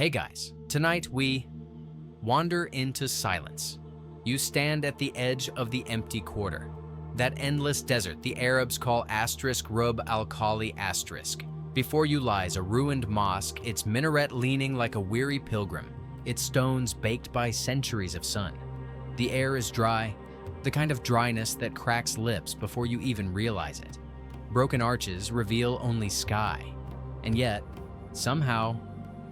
Hey guys, tonight we wander into silence. You stand at the edge of the empty quarter, that endless desert the Arabs call *Rub al-Khali*. Before you lies a ruined mosque, its minaret leaning like a weary pilgrim, its stones baked by centuries of sun. The air is dry, the kind of dryness that cracks lips before you even realize it. Broken arches reveal only sky, and yet, somehow,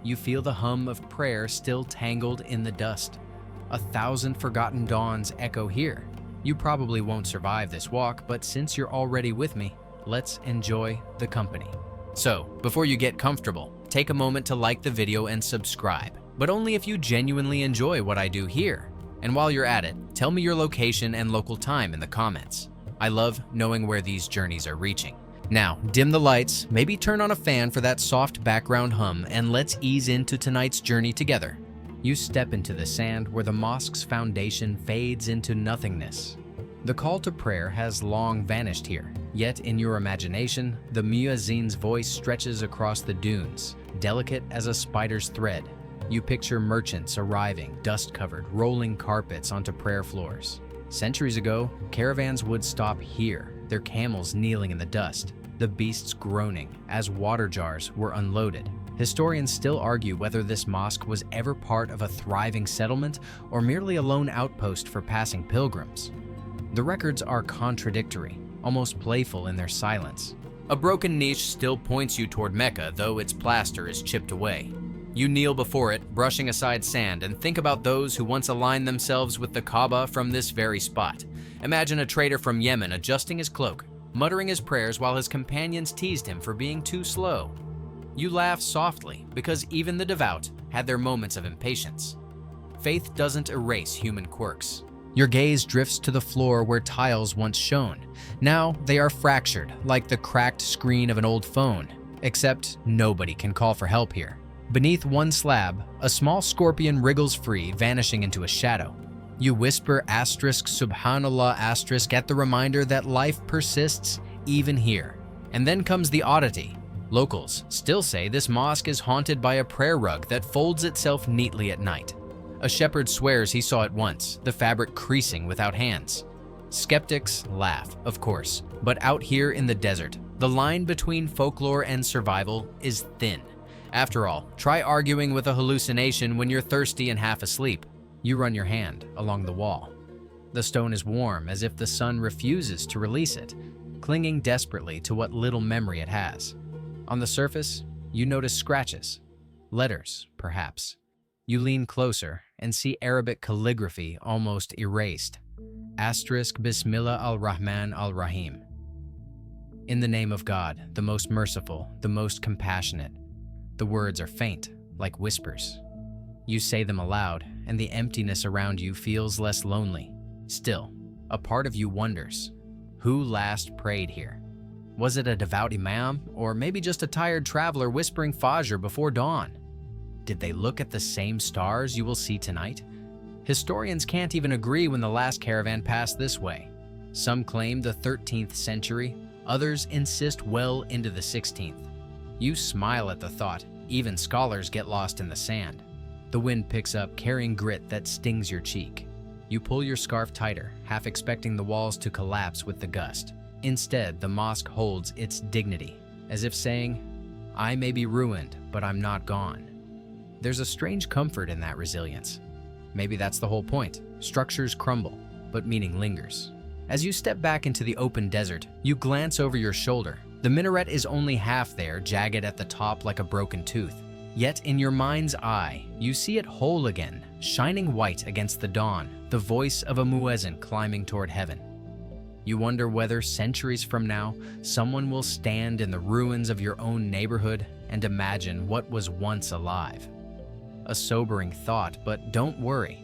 you feel the hum of prayer still tangled in the dust. 1,000 forgotten dawns echo here. You probably won't survive this walk, but since you're already with me, let's enjoy the company. So, before you get comfortable, take a moment to like the video and subscribe, but only if you genuinely enjoy what I do here. And while you're at it, tell me your location and local time in the comments. I love knowing where these journeys are reaching. Now, dim the lights, maybe turn on a fan for that soft background hum, and let's ease into tonight's journey together. You step into the sand where the mosque's foundation fades into nothingness. The call to prayer has long vanished here, yet in your imagination, the muezzin's voice stretches across the dunes, delicate as a spider's thread. You picture merchants arriving, dust-covered, rolling carpets onto prayer floors. Centuries ago, caravans would stop here, their camels kneeling in the dust, the beasts groaning as water jars were unloaded. Historians still argue whether this mosque was ever part of a thriving settlement or merely a lone outpost for passing pilgrims. The records are contradictory, almost playful in their silence. A broken niche still points you toward Mecca, though its plaster is chipped away. You kneel before it, brushing aside sand, and think about those who once aligned themselves with the Kaaba from this very spot. Imagine a trader from Yemen adjusting his cloak, muttering his prayers while his companions teased him for being too slow. You laugh softly, because even the devout had their moments of impatience. Faith doesn't erase human quirks. Your gaze drifts to the floor where tiles once shone. Now they are fractured, like the cracked screen of an old phone, except nobody can call for help here. Beneath one slab, a small scorpion wriggles free, vanishing into a shadow. You whisper *Subhanallah* at the reminder that life persists even here. And then comes the oddity. Locals still say this mosque is haunted by a prayer rug that folds itself neatly at night. A shepherd swears he saw it once, the fabric creasing without hands. Skeptics laugh, of course, but out here in the desert, the line between folklore and survival is thin. After all, try arguing with a hallucination when you're thirsty and half asleep. You run your hand along the wall. The stone is warm, as if the sun refuses to release it, clinging desperately to what little memory it has. On the surface, you notice scratches. Letters, perhaps. You lean closer and see Arabic calligraphy almost erased. *Bismillah al-Rahman al-Rahim. In the name of God, the most merciful, the most compassionate. The words are faint, like whispers. You say them aloud, and the emptiness around you feels less lonely. Still, a part of you wonders, who last prayed here? Was it a devout imam, or maybe just a tired traveler whispering Fajr before dawn? Did they look at the same stars you will see tonight? Historians can't even agree when the last caravan passed this way. Some claim the 13th century, others insist well into the 16th. You smile at the thought, even scholars get lost in the sand. The wind picks up, carrying grit that stings your cheek. You pull your scarf tighter, half expecting the walls to collapse with the gust. Instead, the mosque holds its dignity, as if saying, I may be ruined, but I'm not gone. There's a strange comfort in that resilience. Maybe that's the whole point. Structures crumble, but meaning lingers. As you step back into the open desert, you glance over your shoulder. The minaret is only half there, jagged at the top like a broken tooth. Yet in your mind's eye, you see it whole again, shining white against the dawn, the voice of a muezzin climbing toward heaven. You wonder whether centuries from now, someone will stand in the ruins of your own neighborhood and imagine what was once alive. A sobering thought, but don't worry.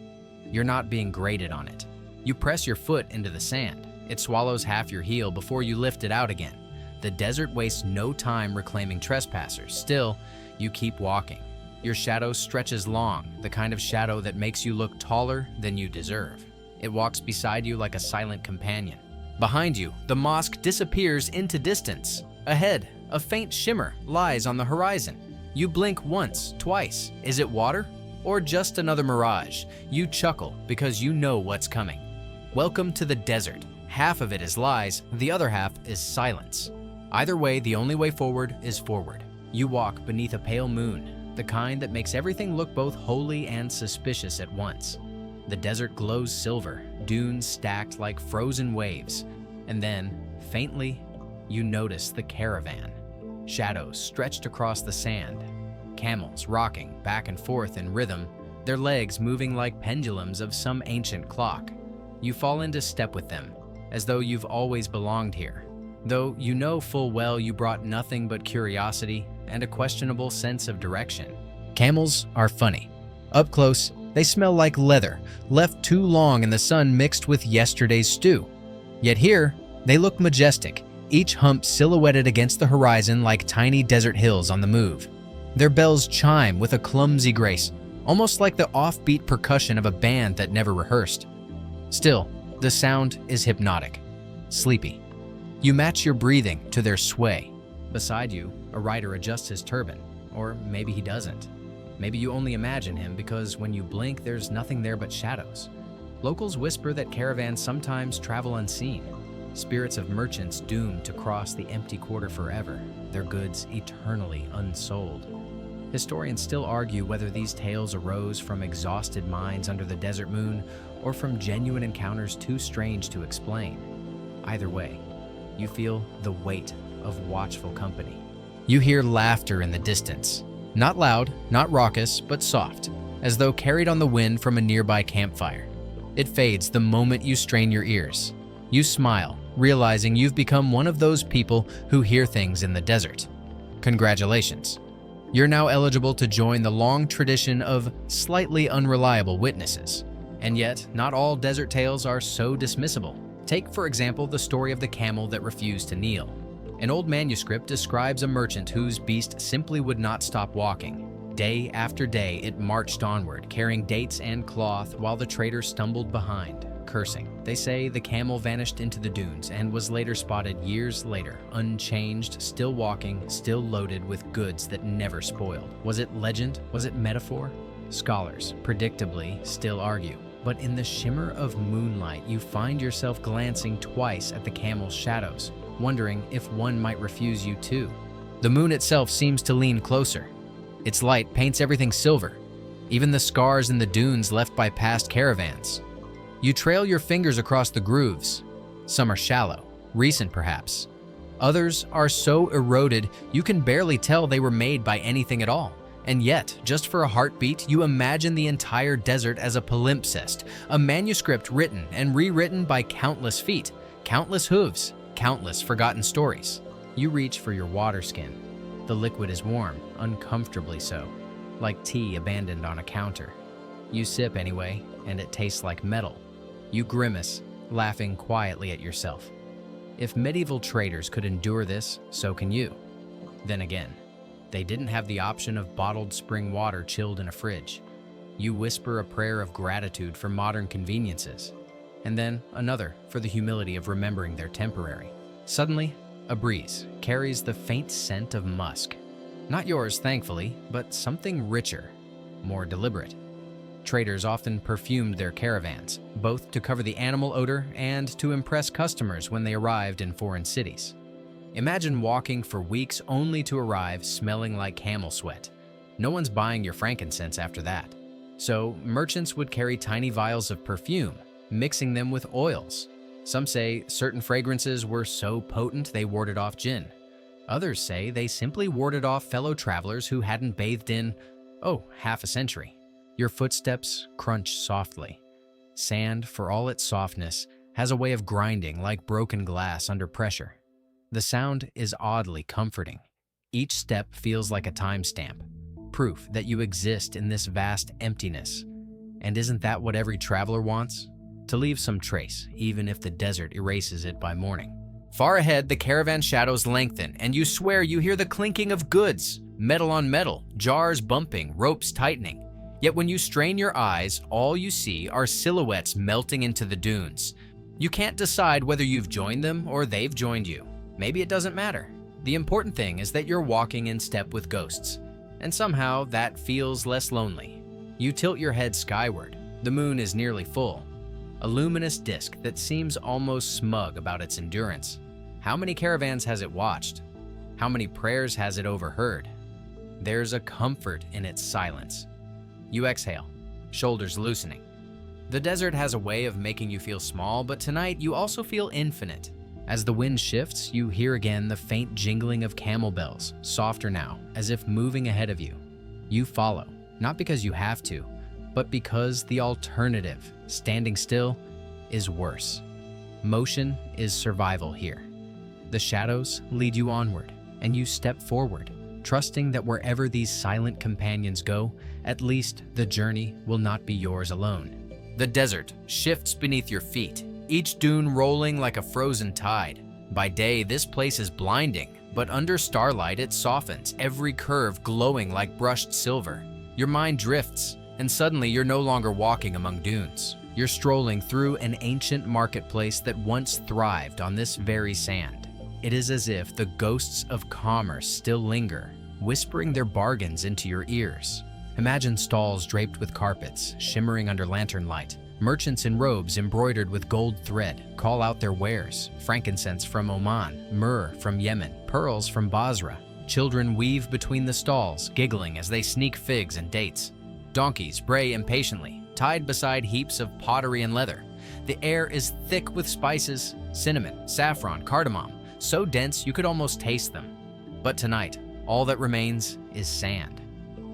You're not being graded on it. You press your foot into the sand. It swallows half your heel before you lift it out again. The desert wastes no time reclaiming trespassers. Still, you keep walking. Your shadow stretches long, the kind of shadow that makes you look taller than you deserve. It walks beside you like a silent companion. Behind you, the mosque disappears into distance. Ahead, a faint shimmer lies on the horizon. You blink once, twice. Is it water? Or just another mirage? You chuckle because you know what's coming. Welcome to the desert. Half of it is lies, the other half is silence. Either way, the only way forward is forward. You walk beneath a pale moon, the kind that makes everything look both holy and suspicious at once. The desert glows silver, dunes stacked like frozen waves, and then, faintly, you notice the caravan. Shadows stretched across the sand, camels rocking back and forth in rhythm, their legs moving like pendulums of some ancient clock. You fall into step with them, as though you've always belonged here, though you know full well you brought nothing but curiosity and a questionable sense of direction. Camels are funny. Up close, they smell like leather, left too long in the sun mixed with yesterday's stew. Yet here, they look majestic, each hump silhouetted against the horizon like tiny desert hills on the move. Their bells chime with a clumsy grace, almost like the offbeat percussion of a band that never rehearsed. Still, the sound is hypnotic, sleepy. You match your breathing to their sway. Beside you, a rider adjusts his turban, or maybe he doesn't. Maybe you only imagine him because when you blink, there's nothing there but shadows. Locals whisper that caravans sometimes travel unseen, spirits of merchants doomed to cross the empty quarter forever, their goods eternally unsold. Historians still argue whether these tales arose from exhausted minds under the desert moon or from genuine encounters too strange to explain. Either way, you feel the weight of watchful company. You hear laughter in the distance. Not loud, not raucous, but soft, as though carried on the wind from a nearby campfire. It fades the moment you strain your ears. You smile, realizing you've become one of those people who hear things in the desert. Congratulations. You're now eligible to join the long tradition of slightly unreliable witnesses. And yet, not all desert tales are so dismissible. Take, for example, the story of the camel that refused to kneel. An old manuscript describes a merchant whose beast simply would not stop walking. Day after day, it marched onward, carrying dates and cloth while the trader stumbled behind, cursing. They say the camel vanished into the dunes and was later spotted years later, unchanged, still walking, still loaded with goods that never spoiled. Was it legend? Was it metaphor? Scholars, predictably, still argue. But in the shimmer of moonlight, you find yourself glancing twice at the camel's shadows, wondering if one might refuse you too. The moon itself seems to lean closer. Its light paints everything silver, even the scars in the dunes left by past caravans. You trail your fingers across the grooves. Some are shallow, recent perhaps. Others are so eroded you can barely tell they were made by anything at all. And yet, just for a heartbeat, you imagine the entire desert as a palimpsest, a manuscript written and rewritten by countless feet, countless hooves, countless forgotten stories. You reach for your water skin. The liquid is warm, uncomfortably so, like tea abandoned on a counter. You sip anyway, and it tastes like metal. You grimace, laughing quietly at yourself. If medieval traders could endure this, so can you. Then again, they didn't have the option of bottled spring water chilled in a fridge. You whisper a prayer of gratitude for modern conveniences, and then another for the humility of remembering they're temporary. Suddenly, a breeze carries the faint scent of musk. Not yours, thankfully, but something richer, more deliberate. Traders often perfumed their caravans, both to cover the animal odor and to impress customers when they arrived in foreign cities. Imagine walking for weeks only to arrive smelling like camel sweat. No one's buying your frankincense after that. So merchants would carry tiny vials of perfume, mixing them with oils. Some say certain fragrances were so potent they warded off jinn. Others say they simply warded off fellow travelers who hadn't bathed in, half a century. Your footsteps crunch softly. Sand, for all its softness, has a way of grinding like broken glass under pressure. The sound is oddly comforting. Each step feels like a timestamp, proof that you exist in this vast emptiness. And isn't that what every traveler wants? To leave some trace, even if the desert erases it by morning. Far ahead, the caravan shadows lengthen, and you swear you hear the clinking of goods, metal on metal, jars bumping, ropes tightening. Yet when you strain your eyes, all you see are silhouettes melting into the dunes. You can't decide whether you've joined them or they've joined you. Maybe it doesn't matter. The important thing is that you're walking in step with ghosts. and somehow that feels less lonely. You tilt your head skyward. The moon is nearly full, a luminous disk that seems almost smug about its endurance. How many caravans has it watched? How many prayers has it overheard? There's a comfort in its silence. You exhale, shoulders loosening. The desert has a way of making you feel small, but tonight you also feel infinite. As the wind shifts, you hear again the faint jingling of camel bells, softer now, as if moving ahead of you. You follow, not because you have to, but because the alternative, standing still, is worse. Motion is survival here. The shadows lead you onward, and you step forward, trusting that wherever these silent companions go, at least the journey will not be yours alone. The desert shifts beneath your feet, each dune rolling like a frozen tide. By day, this place is blinding, but under starlight it softens, every curve glowing like brushed silver. Your mind drifts, and suddenly you're no longer walking among dunes. You're strolling through an ancient marketplace that once thrived on this very sand. It is as if the ghosts of commerce still linger, whispering their bargains into your ears. Imagine stalls draped with carpets, shimmering under lantern light. Merchants in robes embroidered with gold thread call out their wares: frankincense from Oman, myrrh from Yemen, pearls from Basra. Children weave between the stalls, giggling as they sneak figs and dates. Donkeys bray impatiently, tied beside heaps of pottery and leather. The air is thick with spices, cinnamon, saffron, cardamom, so dense you could almost taste them. But tonight, all that remains is sand.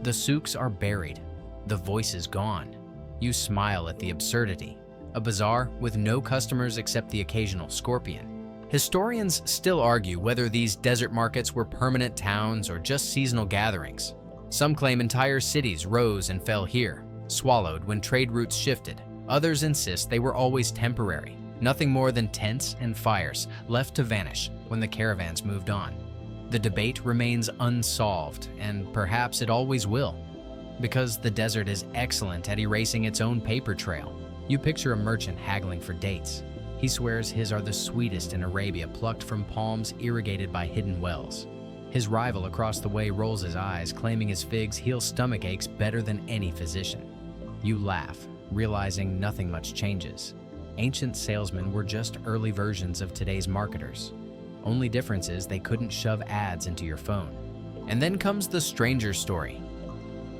The souks are buried, the voice is gone. You smile at the absurdity. A bazaar with no customers except the occasional scorpion. Historians still argue whether these desert markets were permanent towns or just seasonal gatherings. Some claim entire cities rose and fell here, swallowed when trade routes shifted. Others insist they were always temporary, nothing more than tents and fires left to vanish when the caravans moved on. The debate remains unsolved, and perhaps it always will, because the desert is excellent at erasing its own paper trail. You picture a merchant haggling for dates. He swears his are the sweetest in Arabia, plucked from palms irrigated by hidden wells. His rival across the way rolls his eyes, claiming his figs heal stomach aches better than any physician. You laugh, realizing nothing much changes. Ancient salesmen were just early versions of today's marketers. Only difference is they couldn't shove ads into your phone. And then comes the stranger story.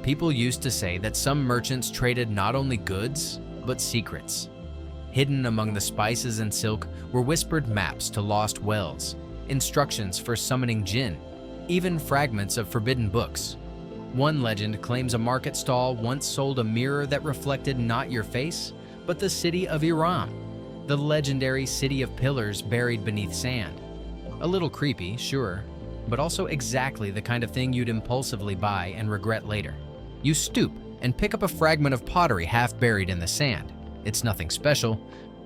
People used to say that some merchants traded not only goods, but secrets. Hidden among the spices and silk were whispered maps to lost wells, instructions for summoning jinn, even fragments of forbidden books. One legend claims a market stall once sold a mirror that reflected not your face, but the city of Iram, the legendary city of pillars buried beneath sand. A little creepy, sure, but also exactly the kind of thing you'd impulsively buy and regret later. You stoop and pick up a fragment of pottery half buried in the sand. It's nothing special,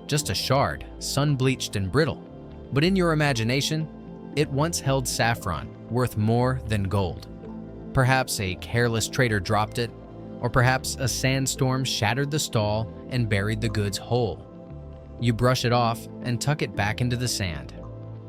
just a shard, sun-bleached and brittle. But in your imagination, it once held saffron, worth more than gold. Perhaps a careless trader dropped it, or perhaps a sandstorm shattered the stall and buried the goods whole. You brush it off and tuck it back into the sand.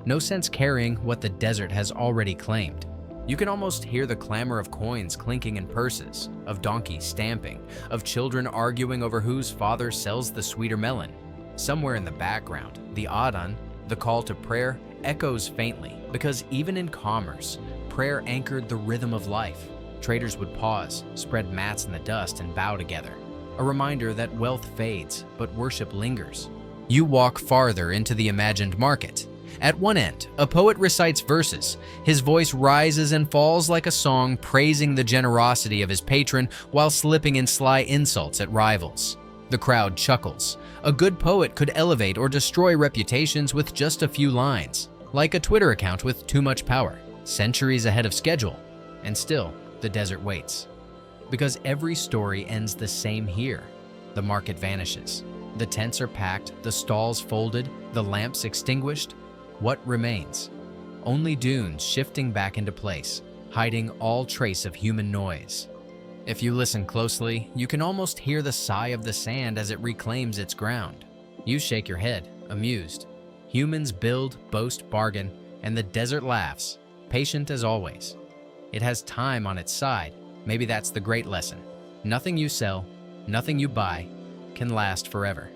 No sense carrying what the desert has already claimed. You can almost hear the clamor of coins clinking in purses, of donkeys stamping, of children arguing over whose father sells the sweeter melon. Somewhere in the background, the adhan, the call to prayer, echoes faintly, because even in commerce, prayer anchored the rhythm of life. Traders would pause, spread mats in the dust, and bow together. A reminder that wealth fades, but worship lingers. You walk farther into the imagined market. At one end, a poet recites verses. His voice rises and falls like a song, praising the generosity of his patron while slipping in sly insults at rivals. The crowd chuckles. A good poet could elevate or destroy reputations with just a few lines, like a Twitter account with too much power, centuries ahead of schedule. And still, the desert waits. Because every story ends the same here. The market vanishes. The tents are packed, the stalls folded, the lamps extinguished. What remains? Only dunes shifting back into place, hiding all trace of human noise. If you listen closely, you can almost hear the sigh of the sand as it reclaims its ground. You shake your head, amused. Humans build, boast, bargain, and the desert laughs, patient as always. It has time on its side, Maybe that's the great lesson. Nothing you sell, nothing you buy, can last forever.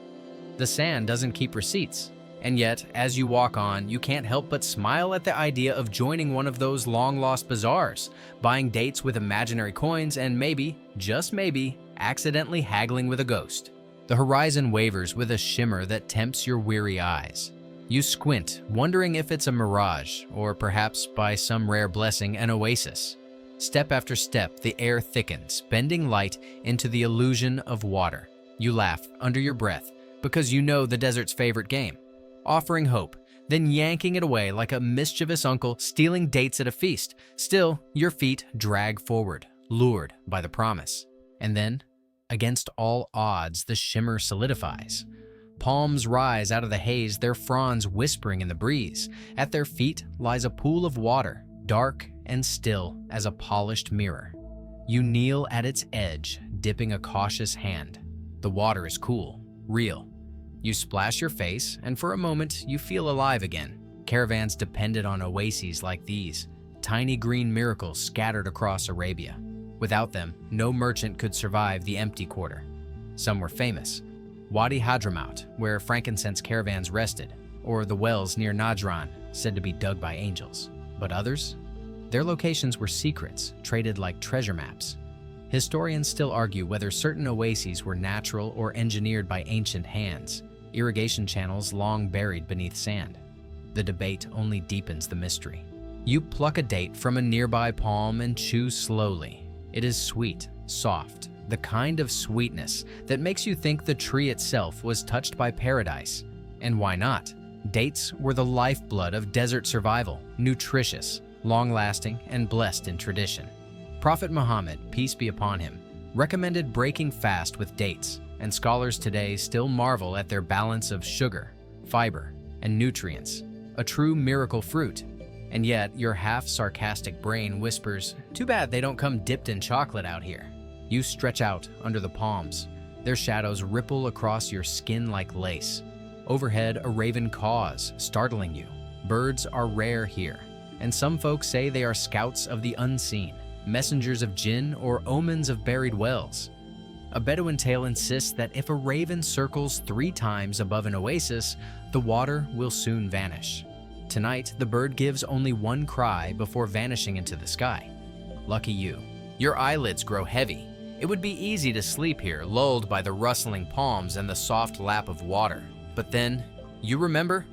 The sand doesn't keep receipts. And yet, as you walk on, you can't help but smile at the idea of joining one of those long-lost bazaars, buying dates with imaginary coins, and maybe, just maybe, accidentally haggling with a ghost. The horizon wavers with a shimmer that tempts your weary eyes. You squint, wondering if it's a mirage, or perhaps, by some rare blessing, an oasis. Step after step, the air thickens, bending light into the illusion of water. You laugh under your breath, because you know the desert's favorite game. Offering hope, then yanking it away like a mischievous uncle stealing dates at a feast. Still, your feet drag forward, lured by the promise. And then, against all odds, the shimmer solidifies. Palms rise out of the haze, their fronds whispering in the breeze. At their feet lies a pool of water, dark and still as a polished mirror. You kneel at its edge, dipping a cautious hand. The water is cool, real. You splash your face, and for a moment, you feel alive again. Caravans depended on oases like these, tiny green miracles scattered across Arabia. Without them, no merchant could survive the empty quarter. Some were famous. Wadi Hadramaut, where frankincense caravans rested, or the wells near Najran, said to be dug by angels. But others? Their locations were secrets, traded like treasure maps. Historians still argue whether certain oases were natural or engineered by ancient hands, irrigation channels long buried beneath sand. The debate only deepens the mystery. You pluck a date from a nearby palm and chew slowly. It is sweet, soft, the kind of sweetness that makes you think the tree itself was touched by paradise. And why not? Dates were the lifeblood of desert survival, nutritious, long-lasting, and blessed in tradition. Prophet Muhammad, peace be upon him, recommended breaking fast with dates, and scholars today still marvel at their balance of sugar, fiber, and nutrients, a true miracle fruit. And yet, your half-sarcastic brain whispers, too bad they don't come dipped in chocolate out here. You stretch out under the palms. Their shadows ripple across your skin like lace. Overhead, a raven caws, startling you. Birds are rare here, and some folks say they are scouts of the unseen, messengers of jinn or omens of buried wells. A Bedouin tale insists that if a raven circles 3 times above an oasis, the water will soon vanish. Tonight, the bird gives only 1 cry before vanishing into the sky. Lucky you. Your eyelids grow heavy. It would be easy to sleep here, lulled by the rustling palms and the soft lap of water. But then, you remember?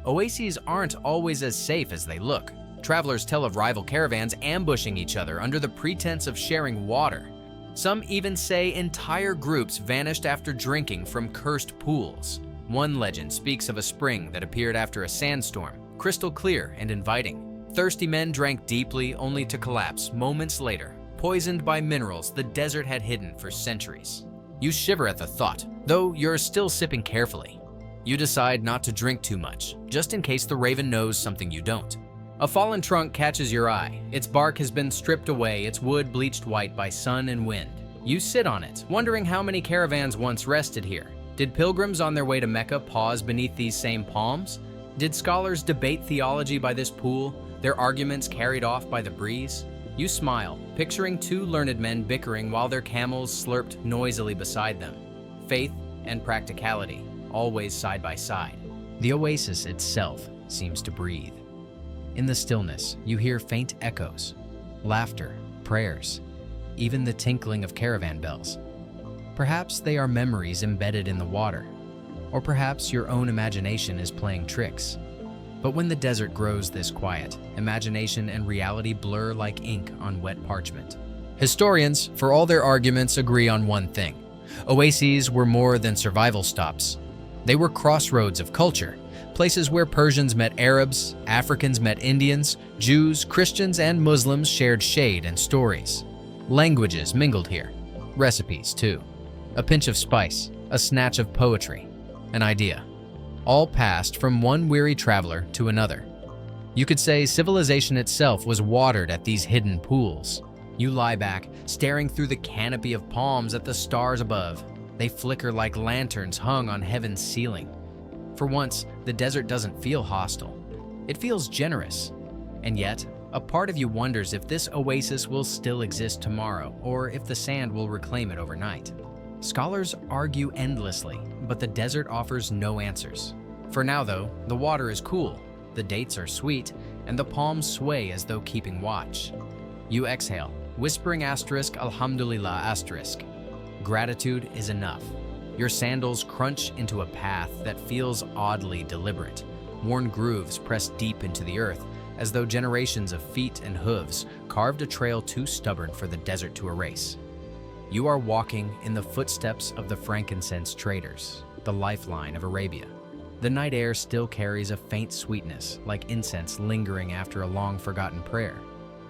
Oases aren't always as safe as they look. Travelers tell of rival caravans ambushing each other under the pretense of sharing water. Some even say entire groups vanished after drinking from cursed pools. One legend speaks of a spring that appeared after a sandstorm, crystal clear and inviting. Thirsty men drank deeply only to collapse moments later, poisoned by minerals the desert had hidden for centuries. You shiver at the thought, though you're still sipping carefully. You decide not to drink too much, just in case the raven knows something you don't. A fallen trunk catches your eye. Its bark has been stripped away, its wood bleached white by sun and wind. You sit on it, wondering how many caravans once rested here. Did pilgrims on their way to Mecca pause beneath these same palms? Did scholars debate theology by this pool, their arguments carried off by the breeze? You smile, picturing 2 learned men bickering while their camels slurped noisily beside them. Faith and practicality, always side by side. The oasis itself seems to breathe. In the stillness, you hear faint echoes, laughter, prayers, even the tinkling of caravan bells. Perhaps they are memories embedded in the water, or perhaps your own imagination is playing tricks. But when the desert grows this quiet, imagination and reality blur like ink on wet parchment. Historians, for all their arguments, agree on one thing. Oases were more than survival stops. They were crossroads of culture, places where Persians met Arabs, Africans met Indians, Jews, Christians, and Muslims shared shade and stories. Languages mingled here, recipes too. A pinch of spice, a snatch of poetry, an idea. All passed from one weary traveler to another. You could say civilization itself was watered at these hidden pools. You lie back, staring through the canopy of palms at the stars above. They flicker like lanterns hung on heaven's ceiling. For once, the desert doesn't feel hostile. It feels generous. And yet, A part of you wonders if this oasis will still exist tomorrow, or if the sand will reclaim it overnight. Scholars argue endlessly, but the desert offers no answers. For now though, the water is cool, the dates are sweet, and the palms sway as though keeping watch. You exhale, whispering Alhamdulillah asterisk. Gratitude is enough. Your sandals crunch into a path that feels oddly deliberate. Worn grooves press deep into the earth, as though generations of feet and hooves carved a trail too stubborn for the desert to erase. You are walking in the footsteps of the frankincense traders, the lifeline of Arabia. The night air still carries a faint sweetness, like incense lingering after a long-forgotten prayer.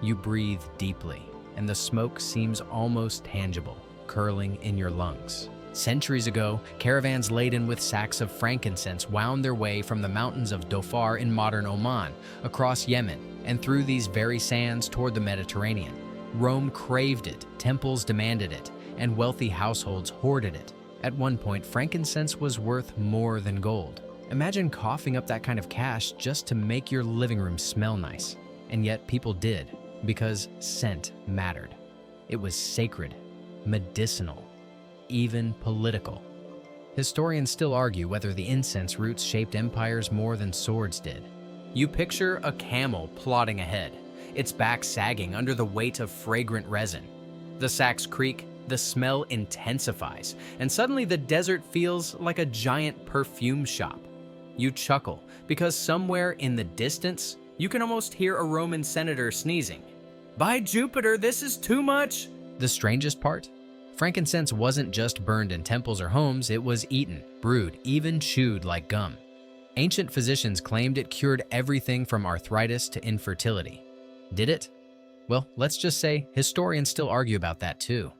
You breathe deeply, and the smoke seems almost tangible, curling in your lungs. Centuries ago, caravans laden with sacks of frankincense wound their way from the mountains of Dhofar in modern Oman, across Yemen, and through these very sands toward the Mediterranean. Rome craved it, temples demanded it, and wealthy households hoarded it. At one point, frankincense was worth more than gold. Imagine coughing up that kind of cash just to make your living room smell nice. And yet people did, because scent mattered. It was sacred, medicinal, even political. Historians still argue whether the incense roots shaped empires more than swords did. You picture a camel plodding ahead, its back sagging under the weight of fragrant resin. The sacks creak, the smell intensifies, and suddenly the desert feels like a giant perfume shop. You chuckle, because somewhere in the distance, you can almost hear a Roman senator sneezing. "By Jupiter, this is too much!" The strangest part? Frankincense wasn't just burned in temples or homes, it was eaten, brewed, even chewed like gum. Ancient physicians claimed it cured everything from arthritis to infertility. Did it? Well, let's just say historians still argue about that too.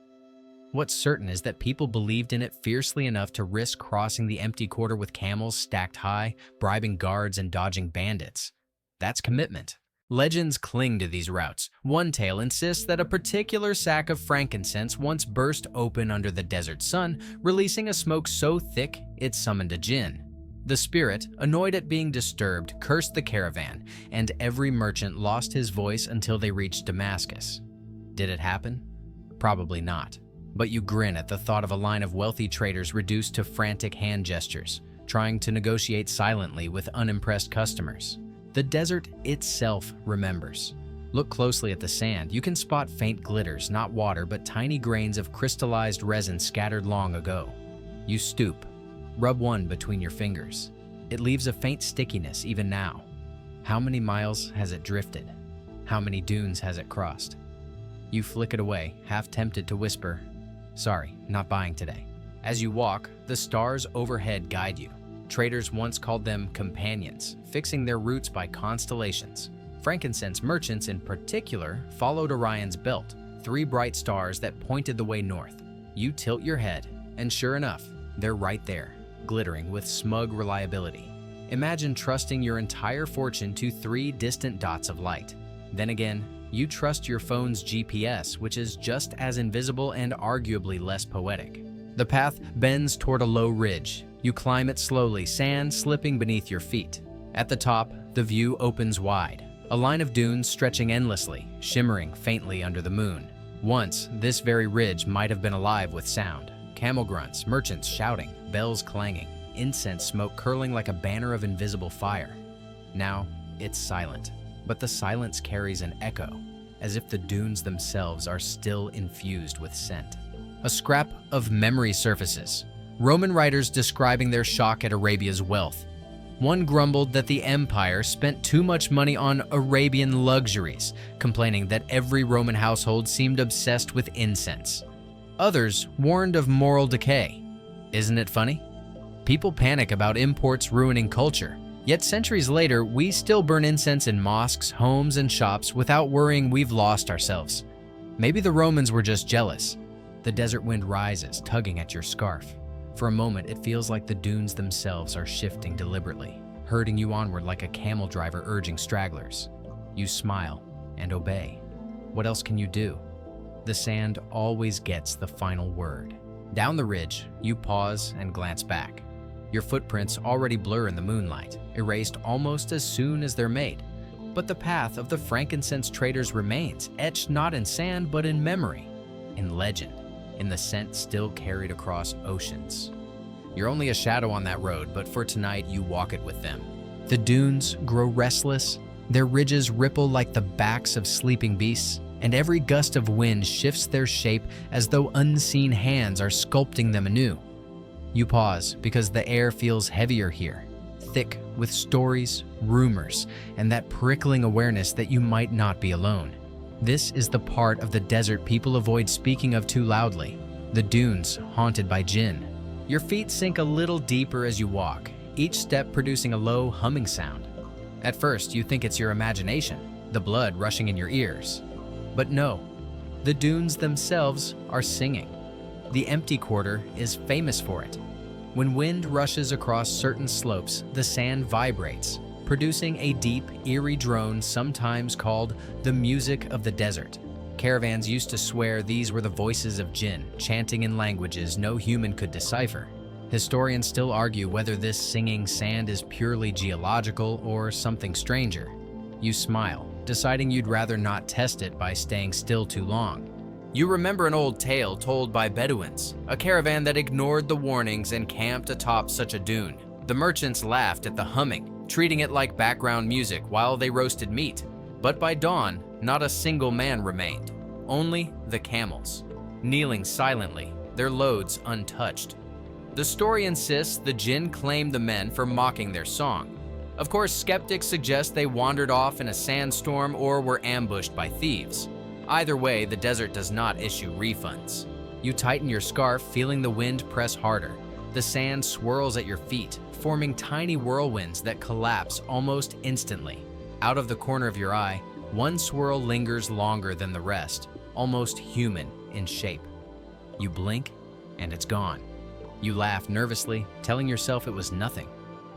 What's certain is that people believed in it fiercely enough to risk crossing the empty quarter with camels stacked high, bribing guards and dodging bandits. That's commitment. Legends cling to these routes. One tale insists that a particular sack of frankincense once burst open under the desert sun, releasing a smoke so thick it summoned a jinn. The spirit, annoyed at being disturbed, cursed the caravan, and every merchant lost his voice until they reached Damascus. Did it happen? Probably not. But you grin at the thought of a line of wealthy traders reduced to frantic hand gestures, trying to negotiate silently with unimpressed customers. The desert itself remembers. Look closely at the sand. You can spot faint glitters, not water, but tiny grains of crystallized resin scattered long ago. You stoop, rub one between your fingers. It leaves a faint stickiness even now. How many miles has it drifted? How many dunes has it crossed? You flick it away, half tempted to whisper, "Sorry, not buying today." As you walk, the stars overhead guide you. Traders once called them companions, fixing their routes by constellations. Frankincense merchants in particular followed Orion's belt, 3 bright stars that pointed the way north. You tilt your head, and sure enough, they're right there, glittering with smug reliability. Imagine trusting your entire fortune to 3 distant dots of light. Then again, you trust your phone's GPS, which is just as invisible and arguably less poetic. The path bends toward a low ridge. You climb it slowly, sand slipping beneath your feet. At the top, the view opens wide, a line of dunes stretching endlessly, shimmering faintly under the moon. Once, this very ridge might have been alive with sound. Camel grunts, merchants shouting, bells clanging, incense smoke curling like a banner of invisible fire. Now, it's silent, but the silence carries an echo, as if the dunes themselves are still infused with scent. A scrap of memory surfaces. Roman writers describing their shock at Arabia's wealth. One grumbled that the empire spent too much money on Arabian luxuries, complaining that every Roman household seemed obsessed with incense. Others warned of moral decay. Isn't it funny? People panic about imports ruining culture, yet centuries later, we still burn incense in mosques, homes, and shops without worrying we've lost ourselves. Maybe the Romans were just jealous. The desert wind rises, tugging at your scarf. For a moment, it feels like the dunes themselves are shifting deliberately, herding you onward like a camel driver urging stragglers. You smile and obey. What else can you do? The sand always gets the final word. Down the ridge, you pause and glance back. Your footprints already blur in the moonlight, erased almost as soon as they're made. But the path of the frankincense traders remains, etched not in sand but in memory, in legend, in the scent still carried across oceans. You're only a shadow on that road, but for tonight you walk it with them. The dunes grow restless, their ridges ripple like the backs of sleeping beasts, and every gust of wind shifts their shape as though unseen hands are sculpting them anew. You pause because the air feels heavier here, thick with stories, rumors, and that prickling awareness that you might not be alone. This is the part of the desert people avoid speaking of too loudly, the dunes haunted by jinn. Your feet sink a little deeper as you walk, each step producing a low humming sound. At first, you think it's your imagination, the blood rushing in your ears. But no, the dunes themselves are singing. The empty quarter is famous for it. When wind rushes across certain slopes, the sand vibrates, producing a deep, eerie drone sometimes called the music of the desert. Caravans used to swear these were the voices of jinn, chanting in languages no human could decipher. Historians still argue whether this singing sand is purely geological or something stranger. You smile, deciding you'd rather not test it by staying still too long. You remember an old tale told by Bedouins, a caravan that ignored the warnings and camped atop such a dune. The merchants laughed at the humming, treating it like background music while they roasted meat. But by dawn, not a single man remained, only the camels, kneeling silently, their loads untouched. The story insists the jinn claimed the men for mocking their song. Of course, skeptics suggest they wandered off in a sandstorm or were ambushed by thieves. Either way, the desert does not issue refunds. You tighten your scarf, feeling the wind press harder. The sand swirls at your feet, forming tiny whirlwinds that collapse almost instantly. Out of the corner of your eye, one swirl lingers longer than the rest, almost human in shape. You blink, and it's gone. You laugh nervously, telling yourself it was nothing.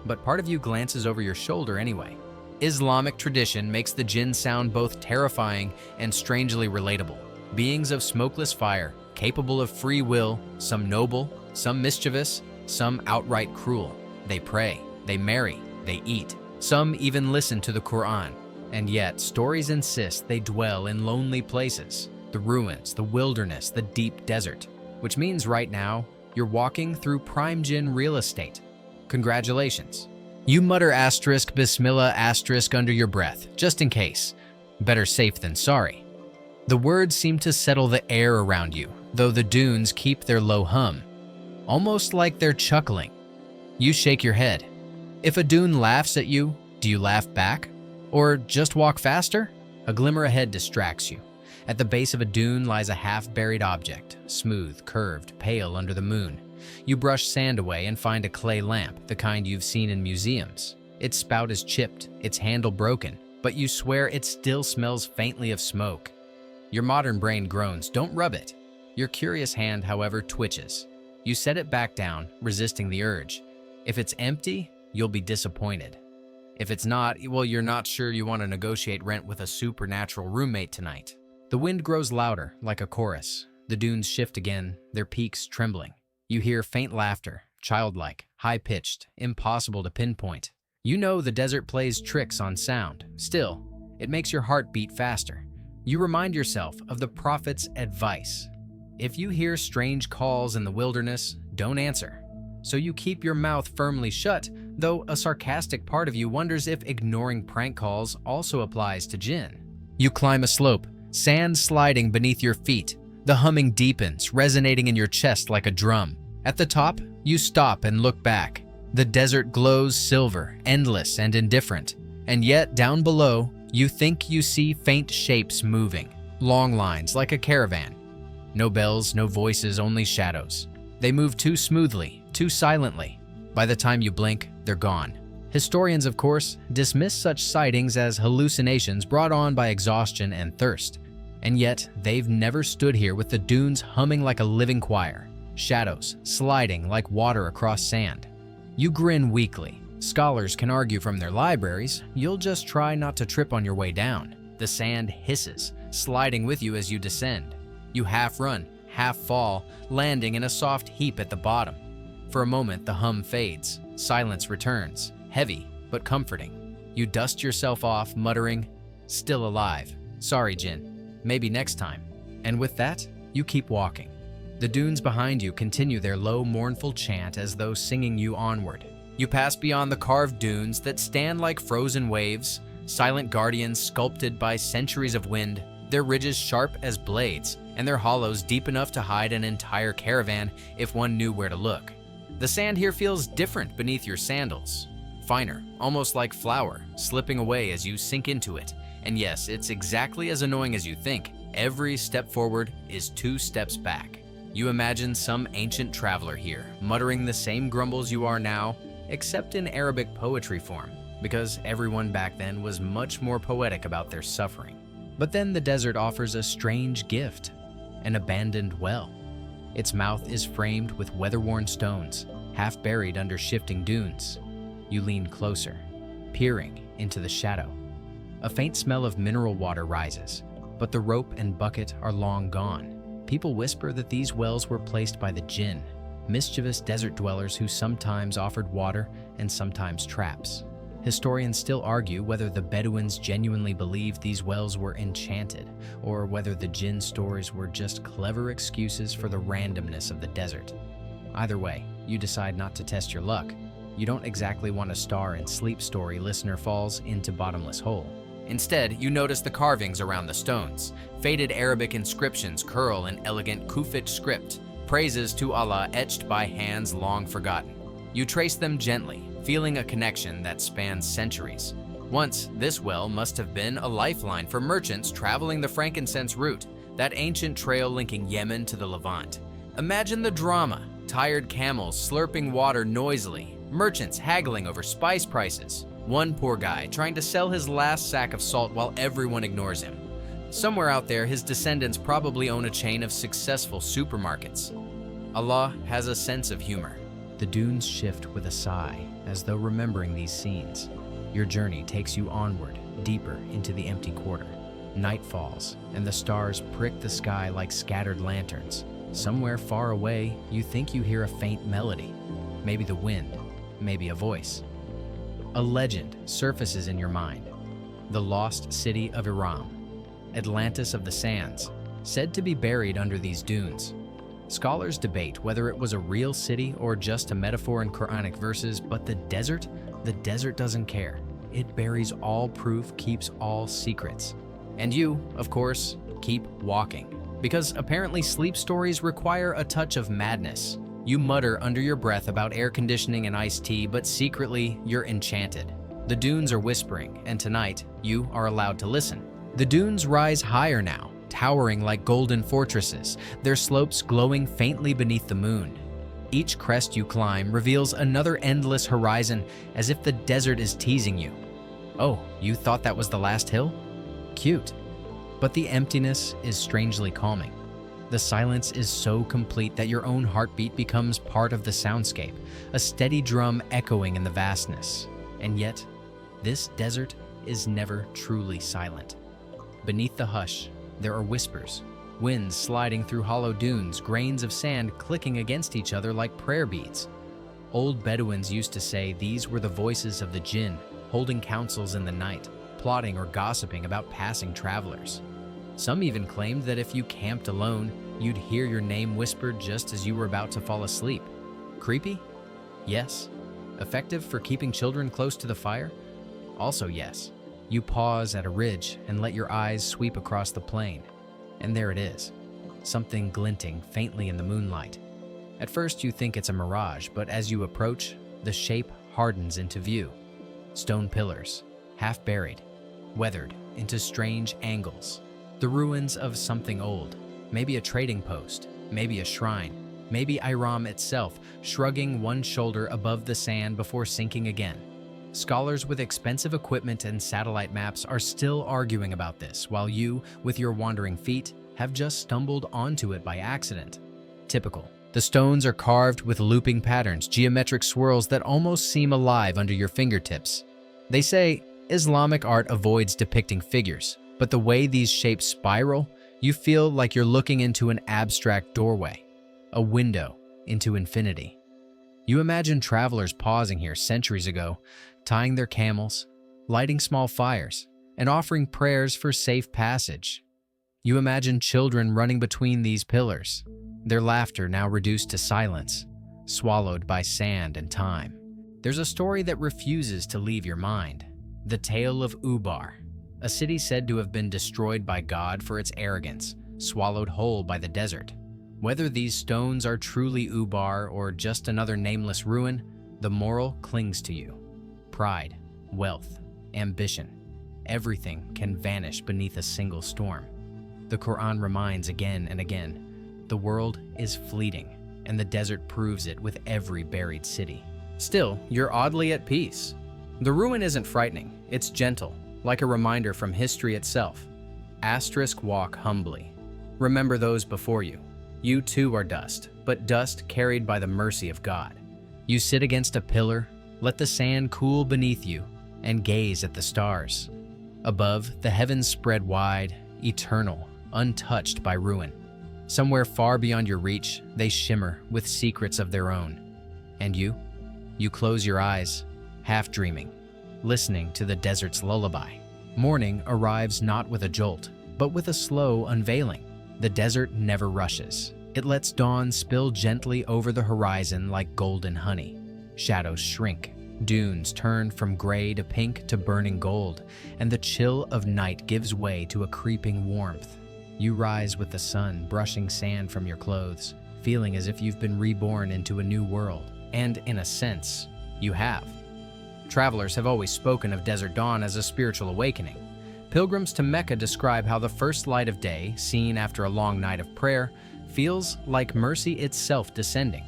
But part of you glances over your shoulder anyway. Islamic tradition makes the jinn sound both terrifying and strangely relatable. Beings of smokeless fire, capable of free will, some noble, some mischievous, some outright cruel. They pray, they marry, they eat. Some even listen to the Quran. And yet, stories insist they dwell in lonely places, the ruins, the wilderness, the deep desert. Which means right now, you're walking through prime jinn real estate. Congratulations. You mutter asterisk bismillah asterisk under your breath, just in case. Better safe than sorry. The words seem to settle the air around you, though the dunes keep their low hum. Almost like they're chuckling. You shake your head. If a dune laughs at you, do you laugh back? Or just walk faster? A glimmer ahead distracts you. At the base of a dune lies a half-buried object, smooth, curved, pale under the moon. You brush sand away and find a clay lamp, the kind you've seen in museums. Its spout is chipped, its handle broken, but you swear it still smells faintly of smoke. Your modern brain groans, don't rub it. Your curious hand, however, twitches. You set it back down, resisting the urge. If it's empty, you'll be disappointed. If it's not, well, you're not sure you want to negotiate rent with a supernatural roommate tonight. The wind grows louder, like a chorus. The dunes shift again, their peaks trembling. You hear faint laughter, childlike, high-pitched, impossible to pinpoint. You know the desert plays tricks on sound. Still, it makes your heart beat faster. You remind yourself of the Prophet's advice. If you hear strange calls in the wilderness, don't answer. So you keep your mouth firmly shut, though a sarcastic part of you wonders if ignoring prank calls also applies to jinn. You climb a slope, sand sliding beneath your feet. The humming deepens, resonating in your chest like a drum. At the top, you stop and look back. The desert glows silver, endless and indifferent. And yet, down below, you think you see faint shapes moving. Long lines, like a caravan. No bells, no voices, only shadows. They move too smoothly, too silently. By the time you blink, they're gone. Historians, of course, dismiss such sightings as hallucinations brought on by exhaustion and thirst. And yet, they've never stood here with the dunes humming like a living choir. Shadows sliding like water across sand. You grin weakly. Scholars can argue from their libraries, you'll just try not to trip on your way down. The sand hisses, sliding with you as you descend. You half run, half fall, landing in a soft heap at the bottom. For a moment, the hum fades. Silence returns, heavy but comforting. You dust yourself off, muttering, "Still alive. Sorry, Jinn. Maybe next time." And with that, you keep walking. The dunes behind you continue their low, mournful chant as though singing you onward. You pass beyond the carved dunes that stand like frozen waves, silent guardians sculpted by centuries of wind, their ridges sharp as blades, and their hollows deep enough to hide an entire caravan if one knew where to look. The sand here feels different beneath your sandals. Finer, almost like flour, slipping away as you sink into it. And yes, it's exactly as annoying as you think. Every step forward is 2 steps back. You imagine some ancient traveler here, muttering the same grumbles you are now, except in Arabic poetry form, because everyone back then was much more poetic about their suffering. But then the desert offers a strange gift, an abandoned well. Its mouth is framed with weather-worn stones, half buried under shifting dunes. You lean closer, peering into the shadow. A faint smell of mineral water rises, but the rope and bucket are long gone. People whisper that these wells were placed by the jinn, mischievous desert dwellers who sometimes offered water and sometimes traps. Historians still argue whether the Bedouins genuinely believed these wells were enchanted, or whether the jinn stories were just clever excuses for the randomness of the desert. Either way, you decide not to test your luck. You don't exactly want to star in Sleep Story Listener Falls into Bottomless Hole. Instead, you notice the carvings around the stones. Faded Arabic inscriptions curl in elegant Kufit script, praises to Allah etched by hands long forgotten. You trace them gently, feeling a connection that spans centuries. Once, this well must have been a lifeline for merchants traveling the frankincense route, that ancient trail linking Yemen to the Levant. Imagine the drama: tired camels slurping water noisily, merchants haggling over spice prices, one poor guy trying to sell his last sack of salt while everyone ignores him. Somewhere out there, his descendants probably own a chain of successful supermarkets. Allah has a sense of humor. The dunes shift with a sigh, as though remembering these scenes. Your journey takes you onward, deeper into the empty quarter. Night falls, and the stars prick the sky like scattered lanterns. Somewhere far away, you think you hear a faint melody. Maybe the wind, maybe a voice. A legend surfaces in your mind. The lost city of Iram, Atlantis of the sands, said to be buried under these dunes. Scholars debate whether it was a real city or just a metaphor in Quranic verses, but the desert doesn't care. It buries all proof, keeps all secrets. And you, of course, keep walking. Because apparently sleep stories require a touch of madness. You mutter under your breath about air conditioning and iced tea, but secretly, you're enchanted. The dunes are whispering, and tonight, you are allowed to listen. The dunes rise higher now, towering like golden fortresses, their slopes glowing faintly beneath the moon. Each crest you climb reveals another endless horizon, as if the desert is teasing you. Oh, you thought that was the last hill? Cute. But the emptiness is strangely calming. The silence is so complete that your own heartbeat becomes part of the soundscape, a steady drum echoing in the vastness. And yet, this desert is never truly silent. Beneath the hush, there are whispers, winds sliding through hollow dunes, grains of sand clicking against each other like prayer beads. Old Bedouins used to say these were the voices of the jinn, holding councils in the night, plotting or gossiping about passing travelers. Some even claimed that if you camped alone, you'd hear your name whispered just as you were about to fall asleep. Creepy? Yes. Effective for keeping children close to the fire? Also yes. You pause at a ridge and let your eyes sweep across the plain. And there it is, something glinting faintly in the moonlight. At first you think it's a mirage, but as you approach, the shape hardens into view. Stone pillars, half buried, weathered into strange angles. The ruins of something old, maybe a trading post, maybe a shrine, maybe Iram itself, shrugging one shoulder above the sand before sinking again. Scholars with expensive equipment and satellite maps are still arguing about this, while you, with your wandering feet, have just stumbled onto it by accident. Typical. The stones are carved with looping patterns, geometric swirls that almost seem alive under your fingertips. They say Islamic art avoids depicting figures, but the way these shapes spiral, you feel like you're looking into an abstract doorway, a window into infinity. You imagine travelers pausing here centuries ago, tying their camels, lighting small fires, and offering prayers for safe passage. You imagine children running between these pillars, their laughter now reduced to silence, swallowed by sand and time. There's a story that refuses to leave your mind. The tale of Ubar, a city said to have been destroyed by God for its arrogance, swallowed whole by the desert. Whether these stones are truly Ubar or just another nameless ruin, the moral clings to you. Pride, wealth, ambition, everything can vanish beneath a single storm. The Quran reminds again and again, the world is fleeting, and the desert proves it with every buried city. Still, you're oddly at peace. The ruin isn't frightening, it's gentle, like a reminder from history itself. Asterisk walk humbly. Remember those before you. You too are dust, but dust carried by the mercy of God. You sit against a pillar, let the sand cool beneath you, and gaze at the stars. Above, the heavens spread wide, eternal, untouched by ruin. Somewhere far beyond your reach, they shimmer with secrets of their own. And you? You close your eyes, half dreaming, listening to the desert's lullaby. Morning arrives not with a jolt, but with a slow unveiling. The desert never rushes. It lets dawn spill gently over the horizon like golden honey. Shadows shrink. Dunes turn from gray to pink to burning gold, and the chill of night gives way to a creeping warmth. You rise with the sun brushing sand from your clothes, feeling as if you've been reborn into a new world. And in a sense, you have. Travelers have always spoken of desert dawn as a spiritual awakening. Pilgrims to Mecca describe how the first light of day, seen after a long night of prayer, feels like mercy itself descending.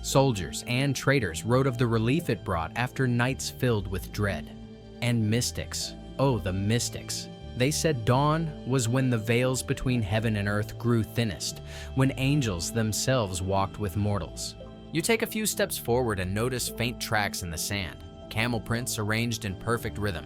Soldiers and traders wrote of the relief it brought after nights filled with dread. And mystics, oh the mystics, they said dawn was when the veils between heaven and earth grew thinnest, when angels themselves walked with mortals. You take a few steps forward and notice faint tracks in the sand, camel prints arranged in perfect rhythm.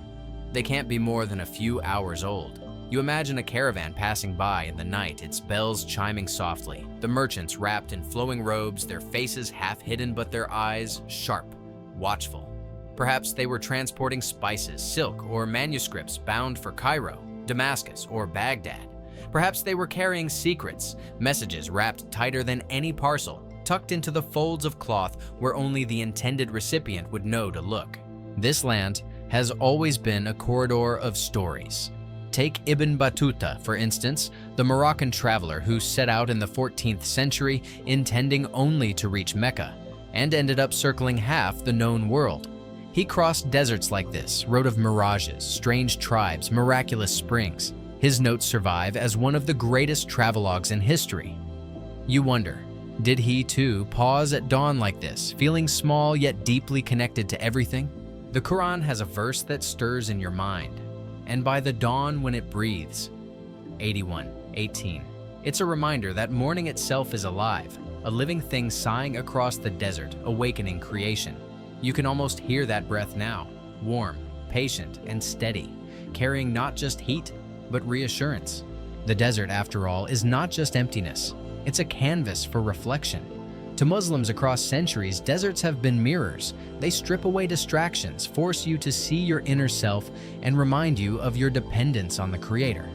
They can't be more than a few hours old. You imagine a caravan passing by in the night, its bells chiming softly, the merchants wrapped in flowing robes, their faces half hidden but their eyes sharp, watchful. Perhaps they were transporting spices, silk, or manuscripts bound for Cairo, Damascus, or Baghdad. Perhaps they were carrying secrets, messages wrapped tighter than any parcel, tucked into the folds of cloth where only the intended recipient would know to look. This land has always been a corridor of stories. Take Ibn Battuta, for instance, the Moroccan traveler who set out in the 14th century intending only to reach Mecca, and ended up circling half the known world. He crossed deserts like this, wrote of mirages, strange tribes, miraculous springs. His notes survive as one of the greatest travelogues in history. You wonder, did he too pause at dawn like this, feeling small yet deeply connected to everything? The Quran has a verse that stirs in your mind. And by the dawn when it breathes. 81:18. It's a reminder that morning itself is alive, a living thing sighing across the desert, awakening creation. You can almost hear that breath now, warm, patient, and steady, carrying not just heat, but reassurance. The desert, after all, is not just emptiness. It's a canvas for reflection. To Muslims across centuries, deserts have been mirrors. They strip away distractions, force you to see your inner self, and remind you of your dependence on the Creator.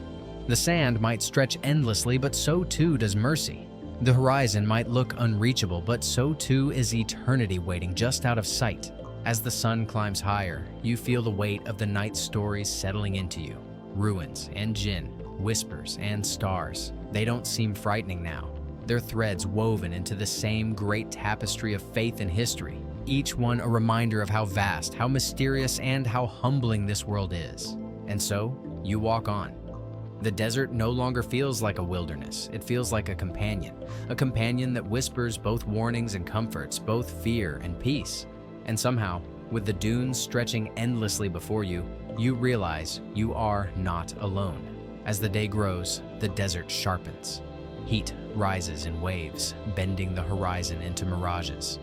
The sand might stretch endlessly, but so too does mercy. The horizon might look unreachable, but so too is eternity waiting just out of sight. As the sun climbs higher, you feel the weight of the night stories settling into you. Ruins and jinn, whispers and stars. They don't seem frightening now. Their threads woven into the same great tapestry of faith and history, each one a reminder of how vast, how mysterious, and how humbling this world is. And so, you walk on. The desert no longer feels like a wilderness. It feels like a companion that whispers both warnings and comforts, both fear and peace. And somehow, with the dunes stretching endlessly before you, you realize you are not alone. As the day grows, the desert sharpens. Heat rises in waves, bending the horizon into mirages.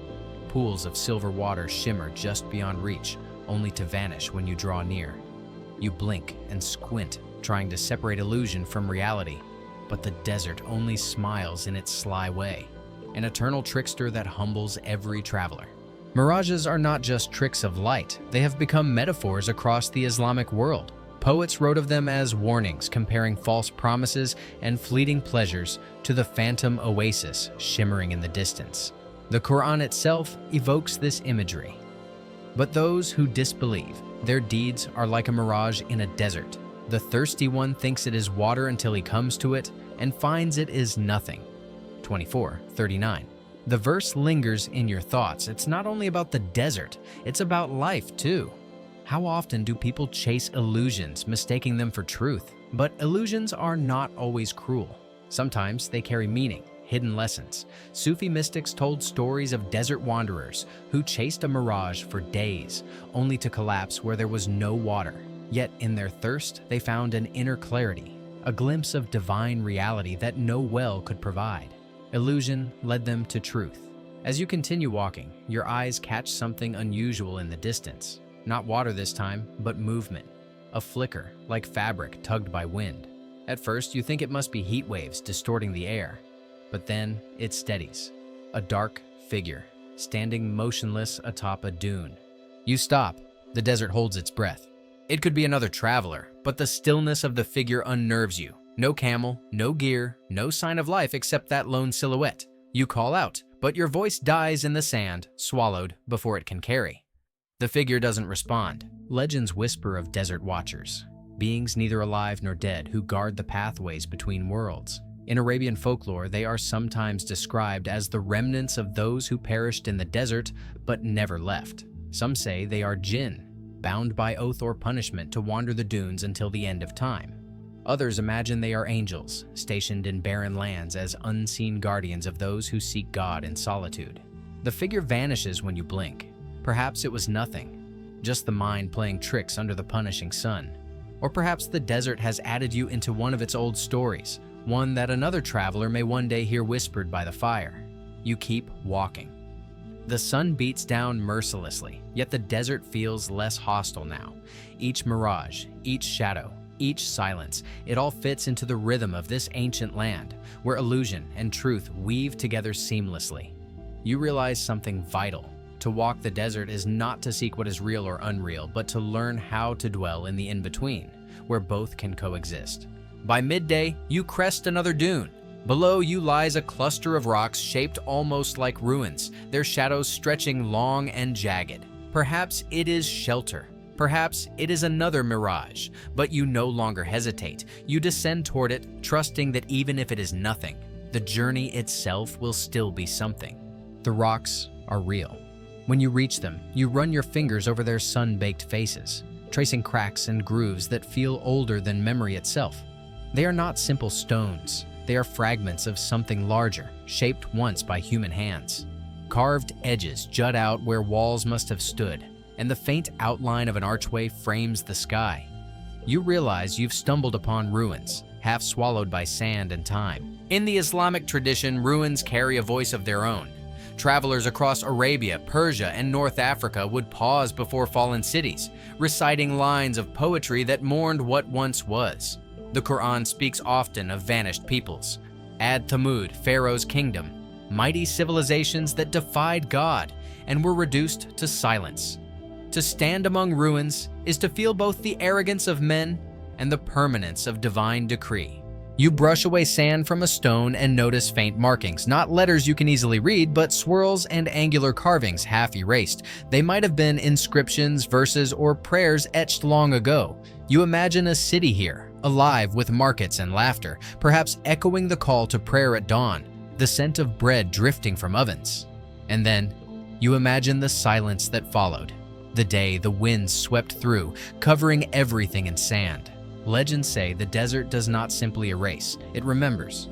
Pools of silver water shimmer just beyond reach, only to vanish when you draw near. You blink and squint, trying to separate illusion from reality, but the desert only smiles in its sly way, an eternal trickster that humbles every traveler. Mirages are not just tricks of light, they have become metaphors across the Islamic world. Poets wrote of them as warnings, comparing false promises and fleeting pleasures to the phantom oasis shimmering in the distance. The Quran itself evokes this imagery. But those who disbelieve, their deeds are like a mirage in a desert. The thirsty one thinks it is water until he comes to it and finds it is nothing. 24:39. The verse lingers in your thoughts. It's not only about the desert, it's about life too. How often do people chase illusions, mistaking them for truth? But illusions are not always cruel. Sometimes they carry meaning, hidden lessons. Sufi mystics told stories of desert wanderers who chased a mirage for days, only to collapse where there was no water. Yet in their thirst, they found an inner clarity, a glimpse of divine reality that no well could provide. Illusion led them to truth. As you continue walking, your eyes catch something unusual in the distance. Not water this time, but movement. A flicker, like fabric tugged by wind. At first, you think it must be heat waves distorting the air. But then, it steadies. A dark figure, standing motionless atop a dune. You stop. The desert holds its breath. It could be another traveler, but the stillness of the figure unnerves you. No camel, no gear, no sign of life except that lone silhouette. You call out, but your voice dies in the sand, swallowed before it can carry. The figure doesn't respond. Legends whisper of desert watchers, beings neither alive nor dead who guard the pathways between worlds. In Arabian folklore, they are sometimes described as the remnants of those who perished in the desert but never left. Some say they are jinn, bound by oath or punishment to wander the dunes until the end of time. Others imagine they are angels, stationed in barren lands as unseen guardians of those who seek God in solitude. The figure vanishes when you blink. Perhaps it was nothing, just the mind playing tricks under the punishing sun. Or perhaps the desert has added you into one of its old stories, one that another traveler may one day hear whispered by the fire. You keep walking. The sun beats down mercilessly, yet the desert feels less hostile now. Each mirage, each shadow, each silence, it all fits into the rhythm of this ancient land, where illusion and truth weave together seamlessly. You realize something vital. To walk the desert is not to seek what is real or unreal, but to learn how to dwell in the in-between, where both can coexist. By midday, you crest another dune. Below you lies a cluster of rocks shaped almost like ruins, their shadows stretching long and jagged. Perhaps it is shelter. Perhaps it is another mirage, but you no longer hesitate. You descend toward it, trusting that even if it is nothing, the journey itself will still be something. The rocks are real. When you reach them, you run your fingers over their sun-baked faces, tracing cracks and grooves that feel older than memory itself. They are not simple stones. They are fragments of something larger, shaped once by human hands. Carved edges jut out where walls must have stood, and the faint outline of an archway frames the sky. You realize you've stumbled upon ruins, half swallowed by sand and time. In the Islamic tradition, ruins carry a voice of their own. Travelers across Arabia, Persia, and North Africa would pause before fallen cities, reciting lines of poetry that mourned what once was. The Quran speaks often of vanished peoples. Ad Thamud, Pharaoh's kingdom, mighty civilizations that defied God and were reduced to silence. To stand among ruins is to feel both the arrogance of men and the permanence of divine decree. You brush away sand from a stone and notice faint markings, not letters you can easily read, but swirls and angular carvings half erased. They might have been inscriptions, verses, or prayers etched long ago. You imagine a city here, alive with markets and laughter, perhaps echoing the call to prayer at dawn, the scent of bread drifting from ovens. And then, you imagine the silence that followed. The day the winds swept through, covering everything in sand. Legends say the desert does not simply erase, it remembers.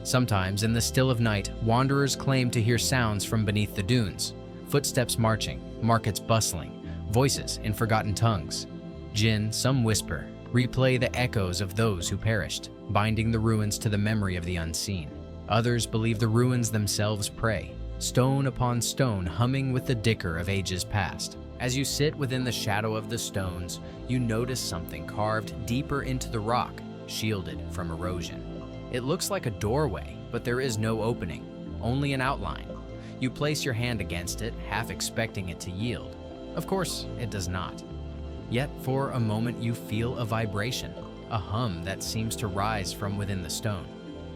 Sometimes, in the still of night, wanderers claim to hear sounds from beneath the dunes. Footsteps marching, markets bustling, voices in forgotten tongues. Jinn, some whisper, replay the echoes of those who perished, binding the ruins to the memory of the unseen. Others believe the ruins themselves pray, stone upon stone humming with the dhikr of ages past. As you sit within the shadow of the stones, you notice something carved deeper into the rock, shielded from erosion. It looks like a doorway, but there is no opening, only an outline. You place your hand against it, half expecting it to yield. Of course, it does not. Yet, for a moment you feel a vibration, a hum that seems to rise from within the stone.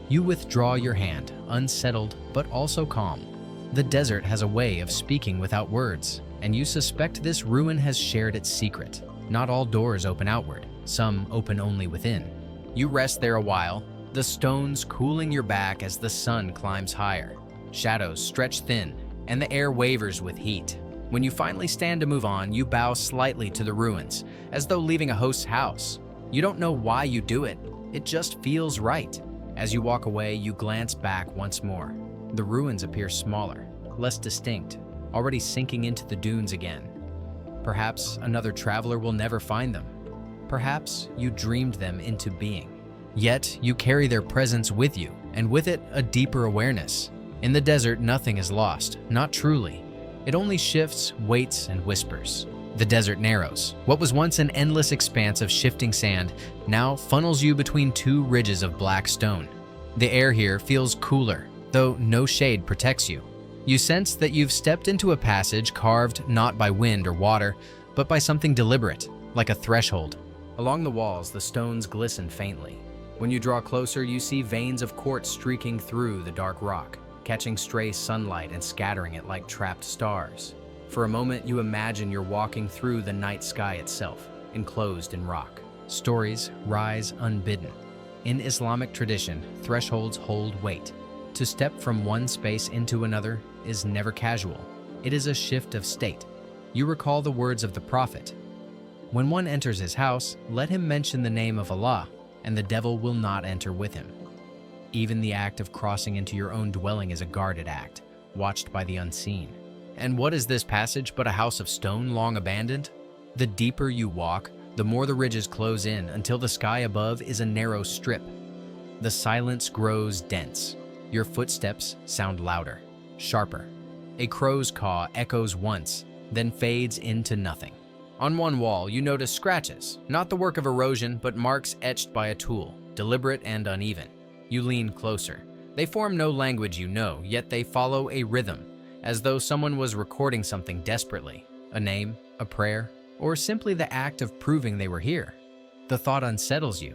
You withdraw your hand, unsettled but also calm. The desert has a way of speaking without words, and you suspect this ruin has shared its secret. Not all doors open outward, some open only within. You rest there a while, the stones cooling your back as the sun climbs higher. Shadows stretch thin, and the air wavers with heat. When you finally stand to move on, you bow slightly to the ruins, as though leaving a host's house. You don't know why you do it, it just feels right. As you walk away, you glance back once more. The ruins appear smaller, less distinct, already sinking into the dunes again. Perhaps another traveler will never find them. Perhaps you dreamed them into being. Yet, you carry their presence with you, and with it, a deeper awareness. In the desert, nothing is lost, not truly. It only shifts, waits, and whispers. The desert narrows. What was once an endless expanse of shifting sand now funnels you between two ridges of black stone. The air here feels cooler, though no shade protects you. You sense that you've stepped into a passage carved not by wind or water, but by something deliberate, like a threshold. Along the walls, the stones glisten faintly. When you draw closer, you see veins of quartz streaking through the dark rock, catching stray sunlight and scattering it like trapped stars. For a moment, you imagine you're walking through the night sky itself, enclosed in rock. Stories rise unbidden. In Islamic tradition, thresholds hold weight. To step from one space into another is never casual. It is a shift of state. You recall the words of the Prophet. When one enters his house, let him mention the name of Allah, and the devil will not enter with him. Even the act of crossing into your own dwelling is a guarded act, watched by the unseen. And what is this passage but a house of stone long abandoned? The deeper you walk, the more the ridges close in until the sky above is a narrow strip. The silence grows dense. Your footsteps sound louder, sharper. A crow's caw echoes once, then fades into nothing. On one wall, you notice scratches, not the work of erosion, but marks etched by a tool, deliberate and uneven. You lean closer. They form no language you know, yet they follow a rhythm, as though someone was recording something desperately. A name, a prayer, or simply the act of proving they were here. The thought unsettles you.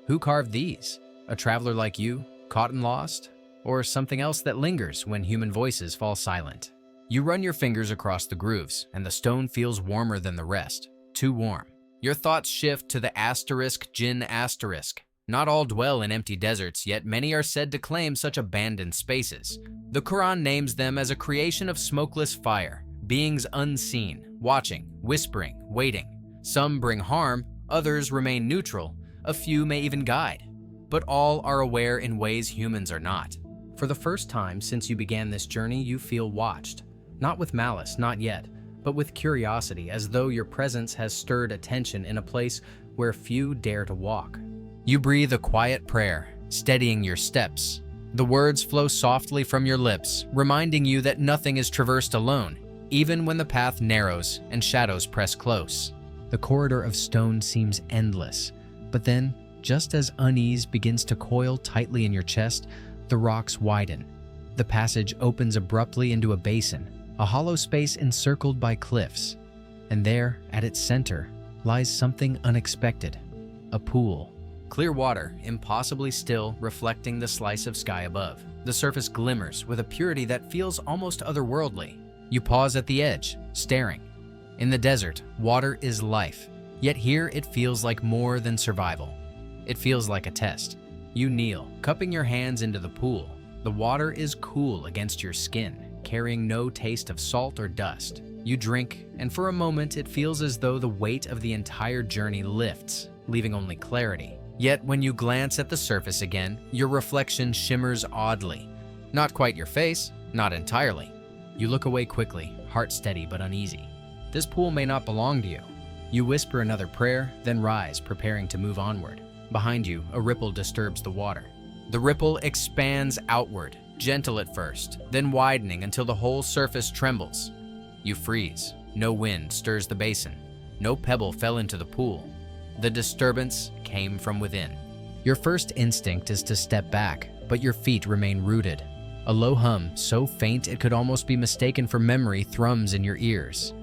Who carved these? A traveler like you, caught and lost? Or something else that lingers when human voices fall silent? You run your fingers across the grooves, and the stone feels warmer than the rest. Too warm. Your thoughts shift to the asterisk, jinn asterisk. Not all dwell in empty deserts, yet many are said to claim such abandoned spaces. The Quran names them as a creation of smokeless fire, beings unseen, watching, whispering, waiting. Some bring harm, others remain neutral, a few may even guide. But all are aware in ways humans are not. For the first time since you began this journey, you feel watched. Not with malice, not yet, but with curiosity, as though your presence has stirred attention in a place where few dare to walk. You breathe a quiet prayer, steadying your steps. The words flow softly from your lips, reminding you that nothing is traversed alone, even when the path narrows and shadows press close. The corridor of stone seems endless, but then, just as unease begins to coil tightly in your chest, the rocks widen. The passage opens abruptly into a basin, a hollow space encircled by cliffs. And there, at its center, lies something unexpected, a pool. Clear water, impossibly still, reflecting the slice of sky above. The surface glimmers with a purity that feels almost otherworldly. You pause at the edge, staring. In the desert, water is life, yet here it feels like more than survival. It feels like a test. You kneel, cupping your hands into the pool. The water is cool against your skin, carrying no taste of salt or dust. You drink, and for a moment it feels as though the weight of the entire journey lifts, leaving only clarity. Yet when you glance at the surface again, your reflection shimmers oddly. Not quite your face, not entirely. You look away quickly, heart steady but uneasy. This pool may not belong to you. You whisper another prayer, then rise, preparing to move onward. Behind you, a ripple disturbs the water. The ripple expands outward, gentle at first, then widening until the whole surface trembles. You freeze. No wind stirs the basin. No pebble fell into the pool. The disturbance came from within. Your first instinct is to step back, but your feet remain rooted. A low hum, so faint it could almost be mistaken for memory, thrums in your ears.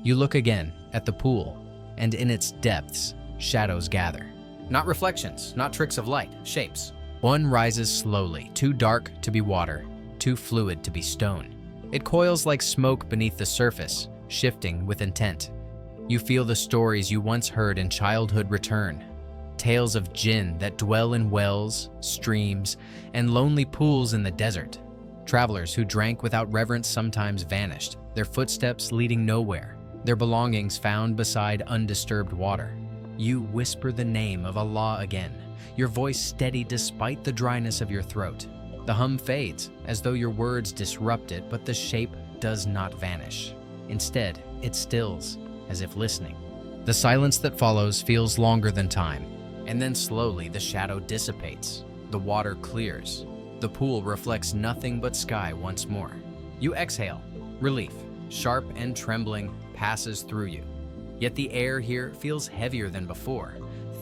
You look again at the pool, and in its depths, shadows gather. Not reflections, not tricks of light, shapes. One rises slowly, too dark to be water, too fluid to be stone. It coils like smoke beneath the surface, shifting with intent. You feel the stories you once heard in childhood return. Tales of jinn that dwell in wells, streams, and lonely pools in the desert. Travelers who drank without reverence sometimes vanished, their footsteps leading nowhere, their belongings found beside undisturbed water. You whisper the name of Allah again, your voice steady despite the dryness of your throat. The hum fades, as though your words disrupt it, but the shape does not vanish. Instead, it stills, as if listening. The silence that follows feels longer than time, and then slowly the shadow dissipates. The water clears. The pool reflects nothing but sky once more. You exhale. Relief, sharp and trembling, passes through you. Yet the air here feels heavier than before,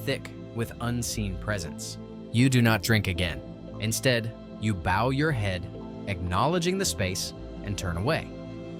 thick with unseen presence. You do not drink again. Instead, you bow your head, acknowledging the space, and turn away.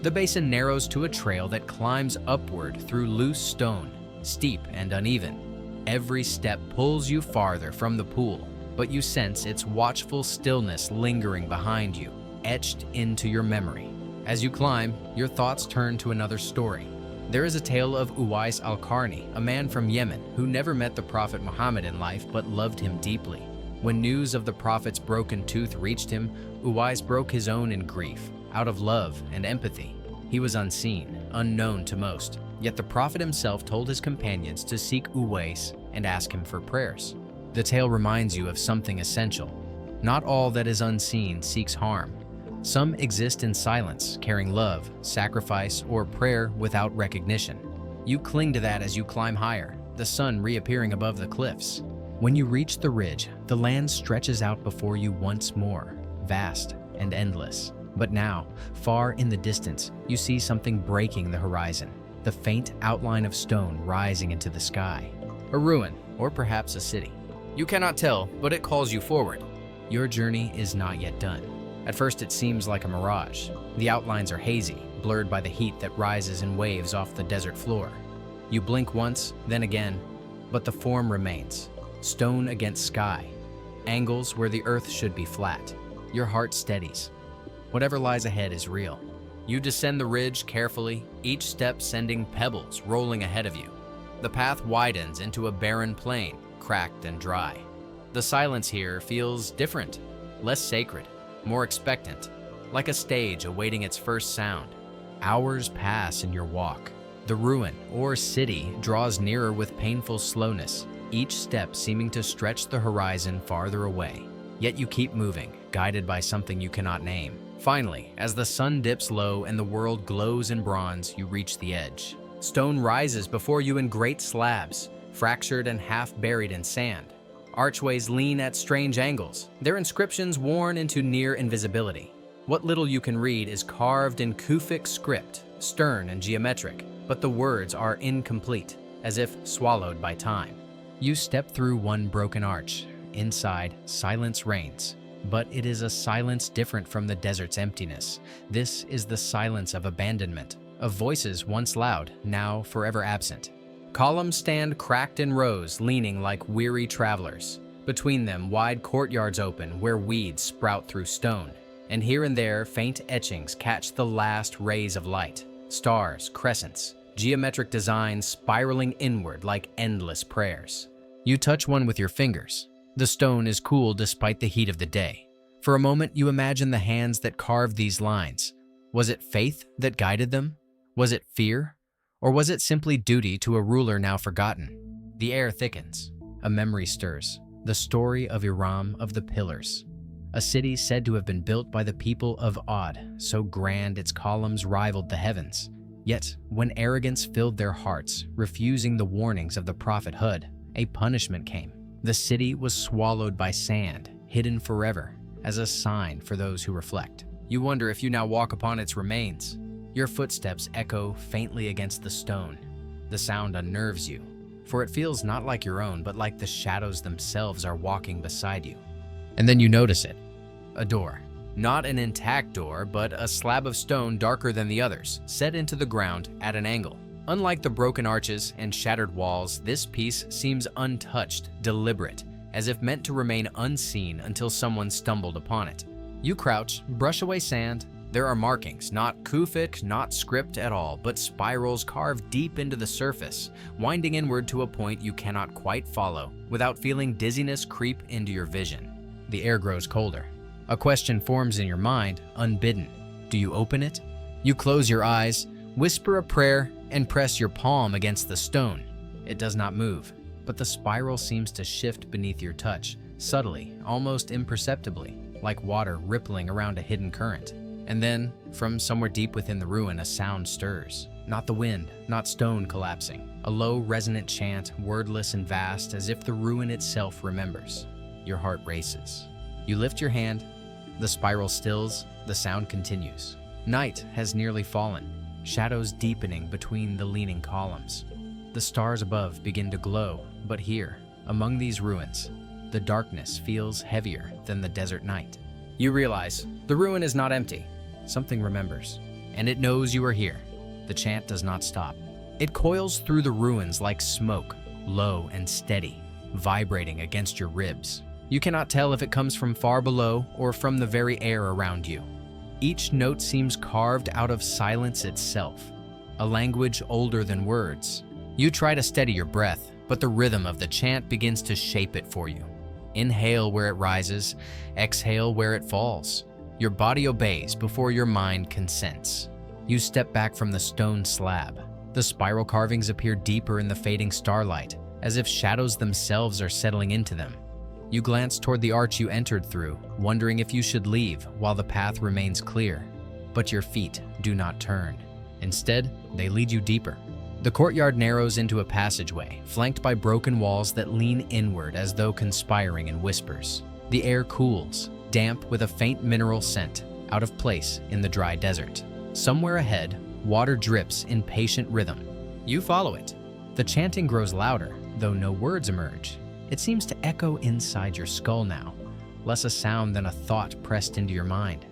The basin narrows to a trail that climbs upward through loose stone, steep and uneven. Every step pulls you farther from the pool, but you sense its watchful stillness lingering behind you, etched into your memory. As you climb, your thoughts turn to another story. There is a tale of Uwais al-Qarni, a man from Yemen who never met the Prophet Muhammad in life but loved him deeply. When news of the Prophet's broken tooth reached him, Uwais broke his own in grief, out of love and empathy. He was unseen, unknown to most, yet the Prophet himself told his companions to seek Uwais and ask him for prayers. The tale reminds you of something essential. Not all that is unseen seeks harm. Some exist in silence, carrying love, sacrifice, or prayer without recognition. You cling to that as you climb higher, the sun reappearing above the cliffs. When you reach the ridge, the land stretches out before you once more, vast and endless. But now, far in the distance, you see something breaking the horizon, the faint outline of stone rising into the sky. A ruin, or perhaps a city. You cannot tell, but it calls you forward. Your journey is not yet done. At first it seems like a mirage. The outlines are hazy, blurred by the heat that rises in waves off the desert floor. You blink once, then again, but the form remains. Stone against sky, angles where the earth should be flat. Your heart steadies. Whatever lies ahead is real. You descend the ridge carefully, each step sending pebbles rolling ahead of you. The path widens into a barren plain, cracked and dry. The silence here feels different, less sacred, more expectant, like a stage awaiting its first sound. Hours pass in your walk. The ruin, or city, draws nearer with painful slowness, each step seeming to stretch the horizon farther away. Yet you keep moving, guided by something you cannot name. Finally, as the sun dips low and the world glows in bronze, you reach the edge. Stone rises before you in great slabs, fractured and half buried in sand. Archways lean at strange angles, their inscriptions worn into near invisibility. What little you can read is carved in Kufic script, stern and geometric, but the words are incomplete, as if swallowed by time. You step through one broken arch. Inside, silence reigns, but it is a silence different from the desert's emptiness. This is the silence of abandonment, of voices once loud, now forever absent. Columns stand cracked in rows, leaning like weary travelers. Between them, wide courtyards open where weeds sprout through stone, and here and there, faint etchings catch the last rays of light. Stars, crescents, geometric designs spiraling inward like endless prayers. You touch one with your fingers. The stone is cool despite the heat of the day. For a moment, you imagine the hands that carved these lines. Was it faith that guided them? Was it fear? Or was it simply duty to a ruler now forgotten? The air thickens. A memory stirs. The story of Iram of the Pillars. A city said to have been built by the people of Ad, so grand its columns rivaled the heavens. Yet, when arrogance filled their hearts, refusing the warnings of the Prophet Hud, a punishment came. The city was swallowed by sand, hidden forever, as a sign for those who reflect. You wonder if you now walk upon its remains. Your footsteps echo faintly against the stone. The sound unnerves you, for it feels not like your own, but like the shadows themselves are walking beside you. And then you notice it. A door. Not an intact door, but a slab of stone darker than the others, set into the ground at an angle. Unlike the broken arches and shattered walls, this piece seems untouched, deliberate, as if meant to remain unseen until someone stumbled upon it. You crouch, brush away sand. There are markings, not Kufic, not script at all, but spirals carved deep into the surface, winding inward to a point you cannot quite follow without feeling dizziness creep into your vision. The air grows colder. A question forms in your mind, unbidden. Do you open it? You close your eyes, whisper a prayer, and press your palm against the stone. It does not move, but the spiral seems to shift beneath your touch, subtly, almost imperceptibly, like water rippling around a hidden current. And then, from somewhere deep within the ruin, a sound stirs. Not the wind, not stone collapsing. A low, resonant chant, wordless and vast, as if the ruin itself remembers. Your heart races. You lift your hand. The spiral stills. The sound continues. Night has nearly fallen, shadows deepening between the leaning columns. The stars above begin to glow, but here, among these ruins, the darkness feels heavier than the desert night. You realize the ruin is not empty. Something remembers, and it knows you are here. The chant does not stop. It coils through the ruins like smoke, low and steady, vibrating against your ribs. You cannot tell if it comes from far below or from the very air around you. Each note seems carved out of silence itself, a language older than words. You try to steady your breath, but the rhythm of the chant begins to shape it for you. Inhale where it rises, exhale where it falls. Your body obeys before your mind consents. You step back from the stone slab. The spiral carvings appear deeper in the fading starlight, as if shadows themselves are settling into them. You glance toward the arch you entered through, wondering if you should leave while the path remains clear. But your feet do not turn. Instead, they lead you deeper. The courtyard narrows into a passageway, flanked by broken walls that lean inward as though conspiring in whispers. The air cools, damp with a faint mineral scent, out of place in the dry desert. Somewhere ahead, water drips in patient rhythm. You follow it. The chanting grows louder, though no words emerge. It seems to echo inside your skull now, less a sound than a thought pressed into your mind.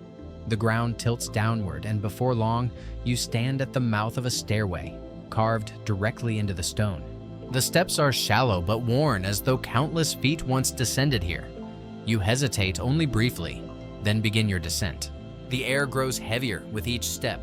The ground tilts downward, and before long, you stand at the mouth of a stairway, carved directly into the stone. The steps are shallow but worn, as though countless feet once descended here. You hesitate only briefly, then begin your descent. The air grows heavier with each step.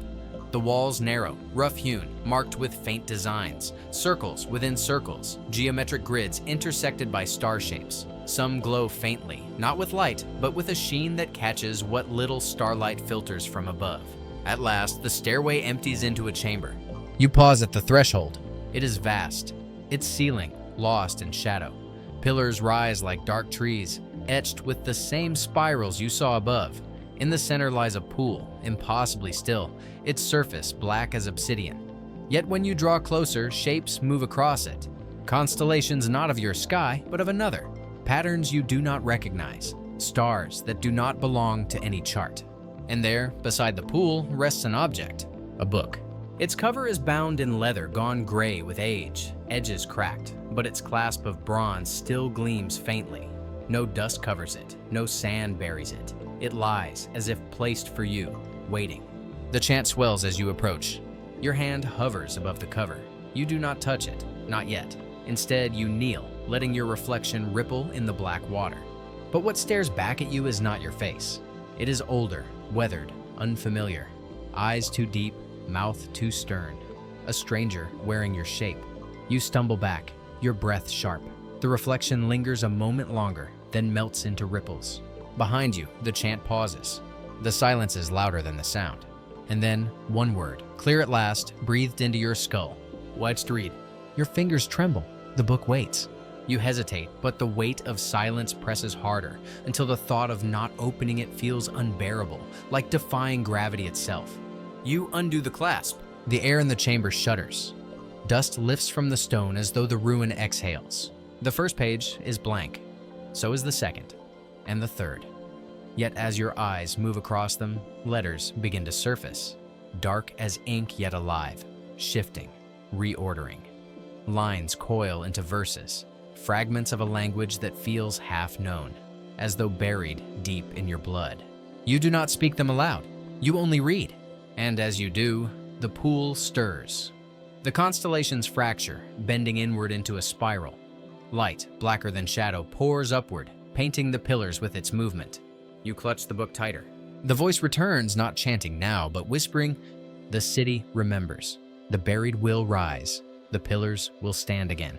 The walls narrow, rough-hewn, marked with faint designs, circles within circles, geometric grids intersected by star shapes. Some glow faintly, not with light, but with a sheen that catches what little starlight filters from above. At last, the stairway empties into a chamber. You pause at the threshold. It is vast, its ceiling lost in shadow. Pillars rise like dark trees, etched with the same spirals you saw above. In the center lies a pool, impossibly still, its surface black as obsidian. Yet when you draw closer, shapes move across it. Constellations not of your sky, but of another. Patterns you do not recognize. Stars that do not belong to any chart. And there, beside the pool, rests an object, a book. Its cover is bound in leather gone gray with age, edges cracked, but its clasp of bronze still gleams faintly. No dust covers it, no sand buries it. It lies as if placed for you, waiting. The chant swells as you approach. Your hand hovers above the cover. You do not touch it, not yet. Instead, you kneel, letting your reflection ripple in the black water. But what stares back at you is not your face. It is older, weathered, unfamiliar. Eyes too deep, mouth too stern. A stranger wearing your shape. You stumble back, your breath sharp. The reflection lingers a moment longer, then melts into ripples. Behind you, the chant pauses. The silence is louder than the sound. And then, one word, clear at last, breathed into your skull. WHISTORY. Your fingers tremble. The book waits. You hesitate, but the weight of silence presses harder until the thought of not opening it feels unbearable, like defying gravity itself. You undo the clasp. The air in the chamber shudders. Dust lifts from the stone as though the ruin exhales. The first page is blank. So is the second, and the third. Yet as your eyes move across them, letters begin to surface, dark as ink yet alive, shifting, reordering. Lines coil into verses, fragments of a language that feels half known, as though buried deep in your blood. You do not speak them aloud. You only read. And as you do, the pool stirs. The constellations fracture, bending inward into a spiral. Light, blacker than shadow, pours upward, painting the pillars with its movement. You clutch the book tighter. The voice returns, not chanting now, but whispering, "The city remembers. The buried will rise. The pillars will stand again."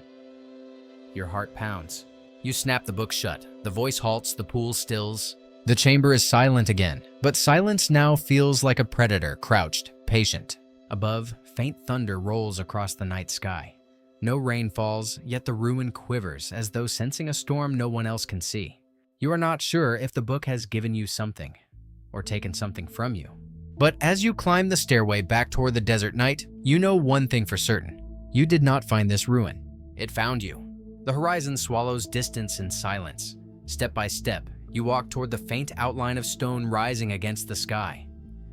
Your heart pounds. You snap the book shut. The voice halts, the pool stills. The chamber is silent again, but silence now feels like a predator crouched, patient. Above, faint thunder rolls across the night sky. No rain falls, yet the ruin quivers as though sensing a storm no one else can see. You are not sure if the book has given you something, or taken something from you. But as you climb the stairway back toward the desert night, you know one thing for certain. You did not find this ruin. It found you. The horizon swallows distance in silence. Step by step, you walk toward the faint outline of stone rising against the sky.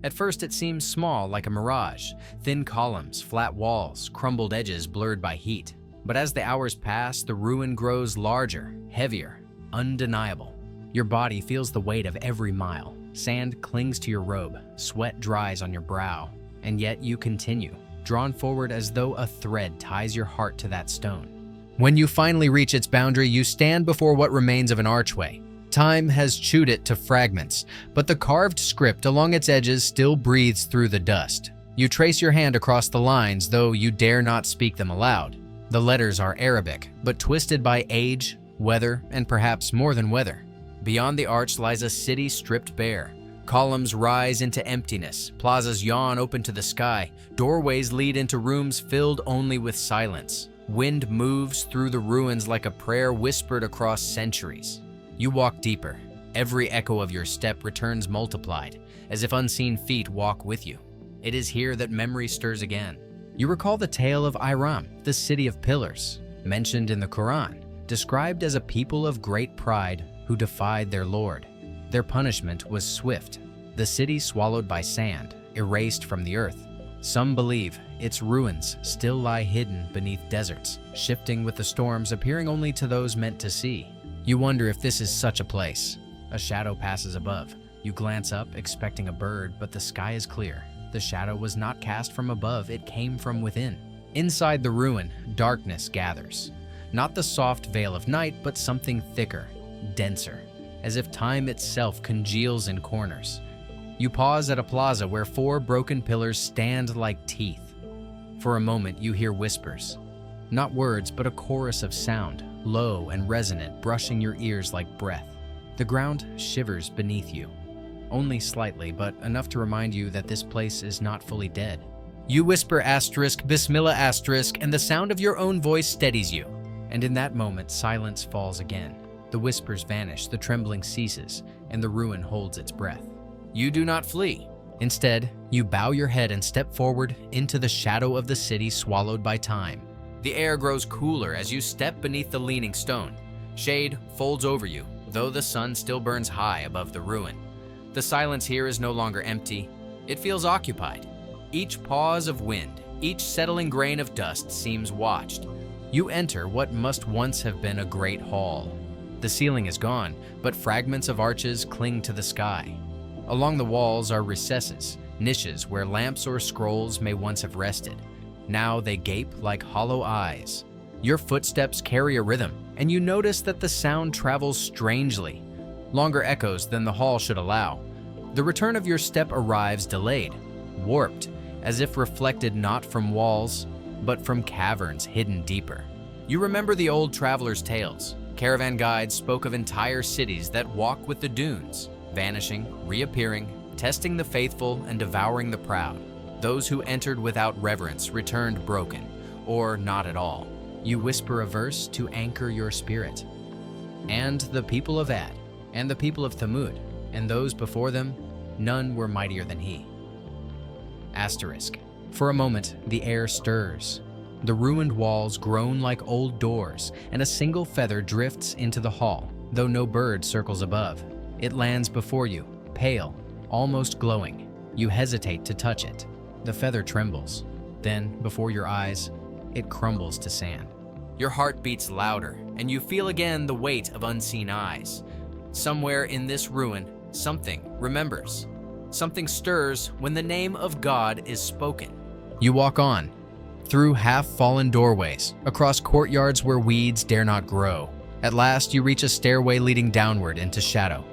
At first it seems small, like a mirage. Thin columns, flat walls, crumbled edges blurred by heat. But as the hours pass, the ruin grows larger, heavier, undeniable. Your body feels the weight of every mile. Sand clings to your robe, sweat dries on your brow, and yet you continue, drawn forward as though a thread ties your heart to that stone. When you finally reach its boundary, you stand before what remains of an archway. Time has chewed it to fragments, but the carved script along its edges still breathes through the dust. You trace your hand across the lines, though you dare not speak them aloud. The letters are Arabic, but twisted by age, weather, and perhaps more than weather. Beyond the arch lies a city stripped bare. Columns rise into emptiness, plazas yawn open to the sky, doorways lead into rooms filled only with silence. Wind moves through the ruins like a prayer whispered across centuries. You walk deeper. Every echo of your step returns multiplied, as if unseen feet walk with you. It is here that memory stirs again. You recall the tale of Iram, the city of pillars, mentioned in the Quran, described as a people of great pride who defied their Lord. Their punishment was swift, the city swallowed by sand, erased from the earth. Some believe its ruins still lie hidden beneath deserts, shifting with the storms, appearing only to those meant to see. You wonder if this is such a place. A shadow passes above. You glance up, expecting a bird, but the sky is clear. The shadow was not cast from above, it came from within. Inside the ruin, darkness gathers. Not the soft veil of night, but something thicker, denser, as if time itself congeals in corners. You pause at a plaza where 4 broken pillars stand like teeth. For a moment, you hear whispers. Not words, but a chorus of sound, low and resonant, brushing your ears like breath. The ground shivers beneath you. Only slightly, but enough to remind you that this place is not fully dead. You whisper asterisk, Bismillah asterisk, and the sound of your own voice steadies you. And in that moment, silence falls again. The whispers vanish, the trembling ceases, and the ruin holds its breath. You do not flee. Instead, you bow your head and step forward into the shadow of the city swallowed by time. The air grows cooler as you step beneath the leaning stone. Shade folds over you, though the sun still burns high above the ruin. The silence here is no longer empty. It feels occupied. Each pause of wind, each settling grain of dust seems watched. You enter what must once have been a great hall. The ceiling is gone, but fragments of arches cling to the sky. Along the walls are recesses, niches where lamps or scrolls may once have rested. Now they gape like hollow eyes. Your footsteps carry a rhythm, and you notice that the sound travels strangely, longer echoes than the hall should allow. The return of your step arrives delayed, warped, as if reflected not from walls, but from caverns hidden deeper. You remember the old travelers' tales. Caravan guides spoke of entire cities that walk with the dunes, vanishing, reappearing, testing the faithful and devouring the proud. Those who entered without reverence returned broken, or not at all. You whisper a verse to anchor your spirit. And the people of Ad, and the people of Thamud, and those before them, none were mightier than he. Asterisk. For a moment, the air stirs. The ruined walls groan like old doors, and a single feather drifts into the hall, though no bird circles above. It lands before you, pale, almost glowing. You hesitate to touch it. The feather trembles. Then, before your eyes, it crumbles to sand. Your heart beats louder, and you feel again the weight of unseen eyes. Somewhere in this ruin, something remembers. Something stirs when the name of God is spoken. You walk on, through half-fallen doorways, across courtyards where weeds dare not grow. At last, you reach a stairway leading downward into shadow.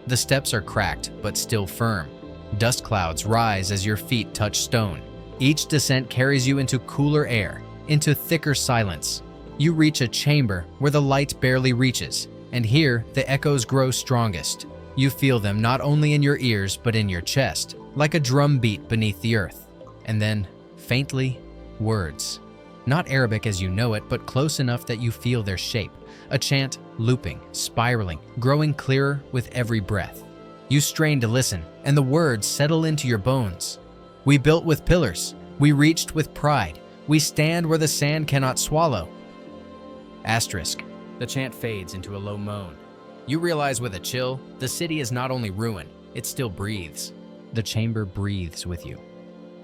The steps are cracked, but still firm. Dust clouds rise as your feet touch stone. Each descent carries you into cooler air, into thicker silence. You reach a chamber where the light barely reaches, and here the echoes grow strongest. You feel them not only in your ears, but in your chest, like a drum beat beneath the earth. And then, faintly, words. Not Arabic as you know it, but close enough that you feel their shape. A chant looping, spiraling, growing clearer with every breath. You strain to listen, and the words settle into your bones. We built with pillars. We reached with pride. We stand where the sand cannot swallow. Asterisk. The chant fades into a low moan. You realize with a chill, the city is not only ruined, it still breathes. The chamber breathes with you.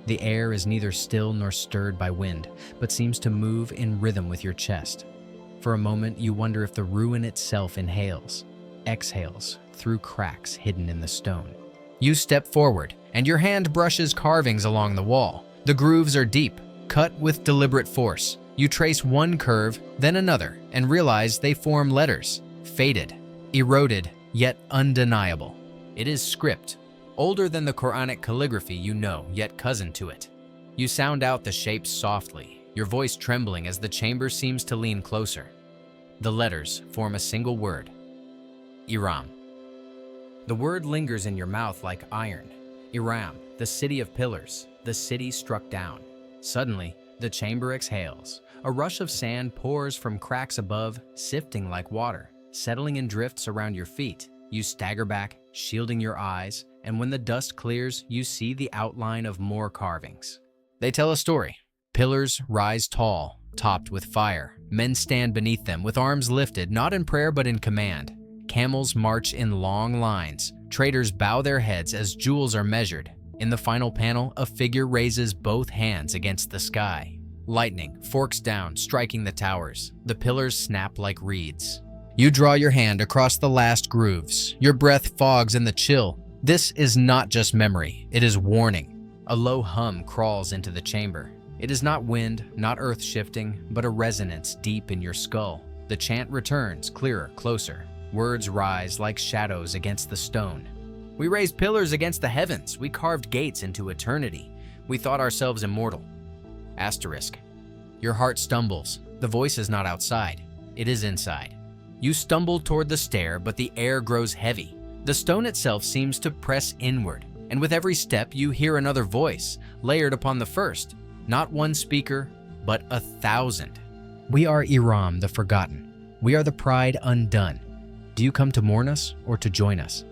The air is neither still nor stirred by wind, but seems to move in rhythm with your chest. For a moment, you wonder if the ruin itself inhales, exhales through cracks hidden in the stone. You step forward, and your hand brushes carvings along the wall. The grooves are deep, cut with deliberate force. You trace one curve, then another, and realize they form letters, faded, eroded, yet undeniable. It is script, older than the Quranic calligraphy you know, yet cousin to it. You sound out the shapes softly, your voice trembling as the chamber seems to lean closer. The letters form a single word, Iram. The word lingers in your mouth like iron. Iram, the city of pillars, the city struck down. Suddenly, the chamber exhales. A rush of sand pours from cracks above, sifting like water, settling in drifts around your feet. You stagger back, shielding your eyes, and when the dust clears, you see the outline of more carvings. They tell a story. Pillars rise tall, topped with fire. Men stand beneath them with arms lifted, not in prayer but in command. Camels march in long lines. Traders bow their heads as jewels are measured. In the final panel, a figure raises both hands against the sky. Lightning forks down, striking the towers. The pillars snap like reeds. You draw your hand across the last grooves. Your breath fogs in the chill. This is not just memory, it is warning. A low hum crawls into the chamber. It is not wind, not earth shifting, but a resonance deep in your skull. The chant returns, clearer, closer. Words rise like shadows against the stone. We raised pillars against the heavens. We carved gates into eternity. We thought ourselves immortal. Asterisk. Your heart stumbles. The voice is not outside. It is inside. You stumble toward the stair, but the air grows heavy. The stone itself seems to press inward, and with every step you hear another voice, layered upon the first. Not one speaker, but 1,000. We are Iram, the forgotten. We are the pride undone. Do you come to mourn us or to join us?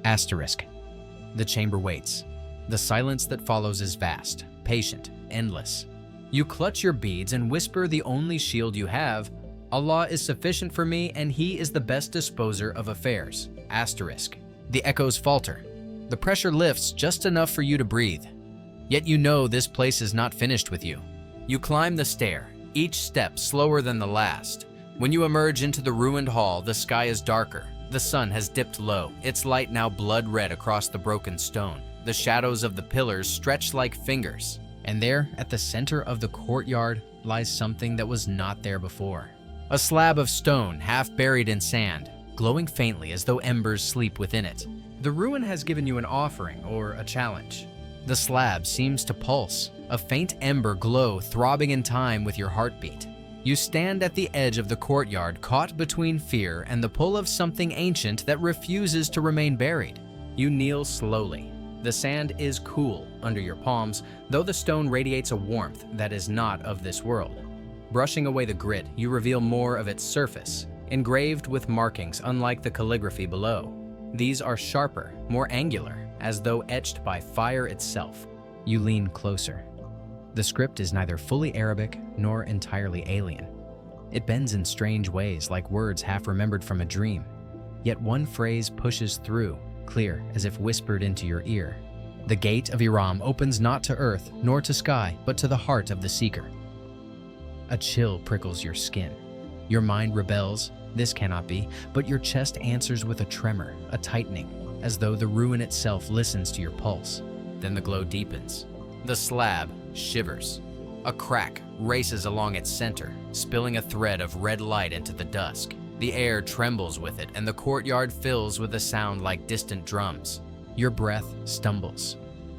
Asterisk. The chamber waits. The silence that follows is vast, patient, endless. You clutch your beads and whisper the only shield you have, Allah is sufficient for me and He is the best disposer of affairs. Asterisk. The echoes falter. The pressure lifts just enough for you to breathe. Yet you know this place is not finished with you. You climb the stair, each step slower than the last. When you emerge into the ruined hall, the sky is darker. The sun has dipped low, its light now blood red across the broken stone. The shadows of the pillars stretch like fingers. And there, at the center of the courtyard, lies something that was not there before. A slab of stone, half buried in sand, glowing faintly as though embers sleep within it. The ruin has given you an offering or a challenge. The slab seems to pulse, a faint ember glow throbbing in time with your heartbeat. You stand at the edge of the courtyard, caught between fear and the pull of something ancient that refuses to remain buried. You kneel slowly. The sand is cool under your palms, though the stone radiates a warmth that is not of this world. Brushing away the grit, you reveal more of its surface, engraved with markings unlike the calligraphy below. These are sharper, more angular, as though etched by fire itself. You lean closer. The script is neither fully Arabic nor entirely alien. It bends in strange ways, like words half remembered from a dream. Yet one phrase pushes through, clear as if whispered into your ear. The gate of Iram opens not to earth nor to sky, but to the heart of the seeker. A chill prickles your skin. Your mind rebels, this cannot be, but your chest answers with a tremor, a tightening. as though the ruin itself listens to your pulse. Then the glow deepens. The slab shivers. A crack races along its center, spilling a thread of red light into the dusk. The air trembles with it, and the courtyard fills with a sound like distant drums. Your breath stumbles.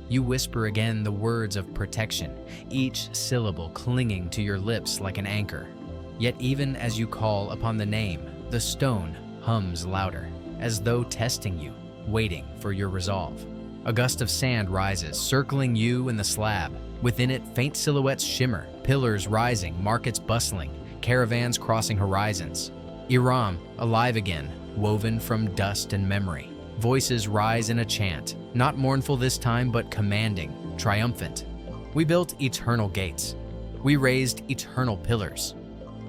You whisper again the words of protection, each syllable clinging to your lips like an anchor. Yet even as you call upon the name, the stone hums louder, as though testing you, waiting for your resolve. A gust of sand rises, circling you and the slab. Within it, faint silhouettes shimmer, pillars rising, markets bustling, caravans crossing horizons. Iram, alive again, woven from dust and memory. Voices rise in a chant, not mournful this time, but commanding, triumphant. We built eternal gates. We raised eternal pillars.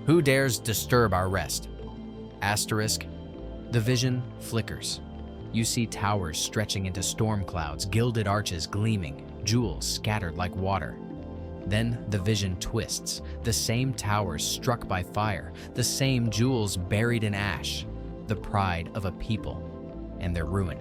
Who dares disturb our rest? Asterisk. The vision flickers. You see towers stretching into storm clouds, gilded arches gleaming, jewels scattered like water. Then the vision twists, the same towers struck by fire, the same jewels buried in ash, the pride of a people and their ruin.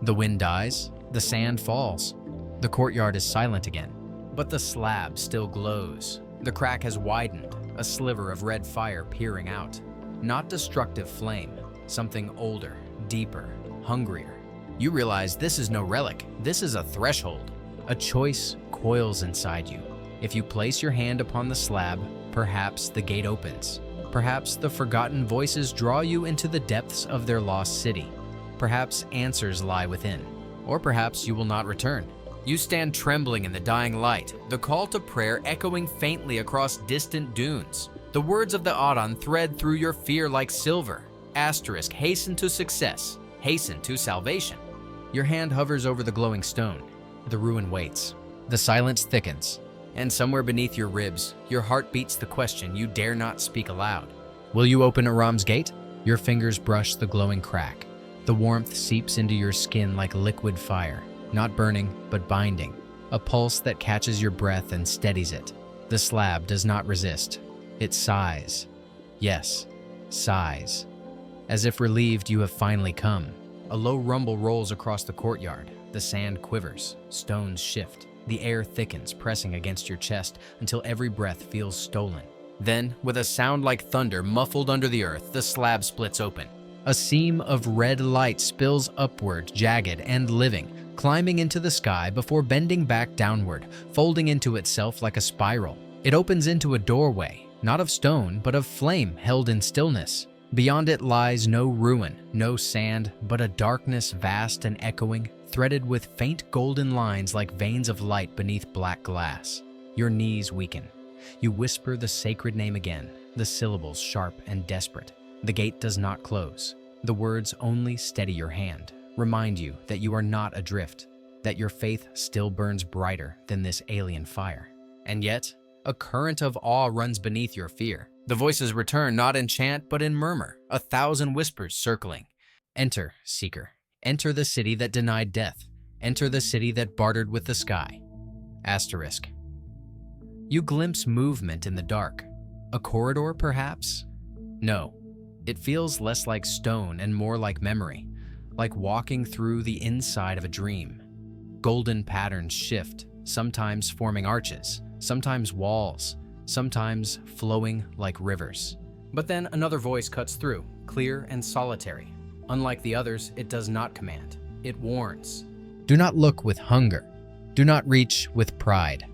The wind dies, the sand falls. The courtyard is silent again, but the slab still glows. The crack has widened, a sliver of red fire peering out. Not destructive flame, something older, deeper, hungrier. You realize this is no relic, this is a threshold. A choice coils inside you. If you place your hand upon the slab, perhaps the gate opens. Perhaps the forgotten voices draw you into the depths of their lost city. Perhaps answers lie within. Or perhaps you will not return. You stand trembling in the dying light, the call to prayer echoing faintly across distant dunes. The words of the Adhan thread through your fear like silver. Asterisk, hasten to success, hasten to salvation. Your hand hovers over the glowing stone. The ruin waits. The silence thickens. And somewhere beneath your ribs, your heart beats the question you dare not speak aloud. Will you open Iram's gate? Your fingers brush the glowing crack. The warmth seeps into your skin like liquid fire, not burning, but binding. A pulse that catches your breath and steadies it. The slab does not resist. It sighs. Yes, sighs. As if relieved you have finally come. A low rumble rolls across the courtyard. The sand quivers, stones shift. The air thickens, pressing against your chest until every breath feels stolen. Then, with a sound like thunder muffled under the earth, the slab splits open. A seam of red light spills upward, jagged and living, climbing into the sky before bending back downward, folding into itself like a spiral. It opens into a doorway, not of stone, but of flame held in stillness. Beyond it lies no ruin, no sand, but a darkness vast and echoing, threaded with faint golden lines like veins of light beneath black glass. Your knees weaken. You whisper the sacred name again, the syllables sharp and desperate. The gate does not close. The words only steady your hand, remind you that you are not adrift, that your faith still burns brighter than this alien fire. And yet, a current of awe runs beneath your fear. The voices return not in chant but in murmur, 1,000 whispers circling. Enter, seeker. Enter the city that denied death. Enter the city that bartered with the sky. Asterisk. You glimpse movement in the dark. A corridor, perhaps? No. It feels less like stone and more like memory, like walking through the inside of a dream. Golden patterns shift, sometimes forming arches, sometimes walls, sometimes flowing like rivers. But then another voice cuts through, clear and solitary. Unlike the others, it does not command. It warns. Do not look with hunger. Do not reach with pride.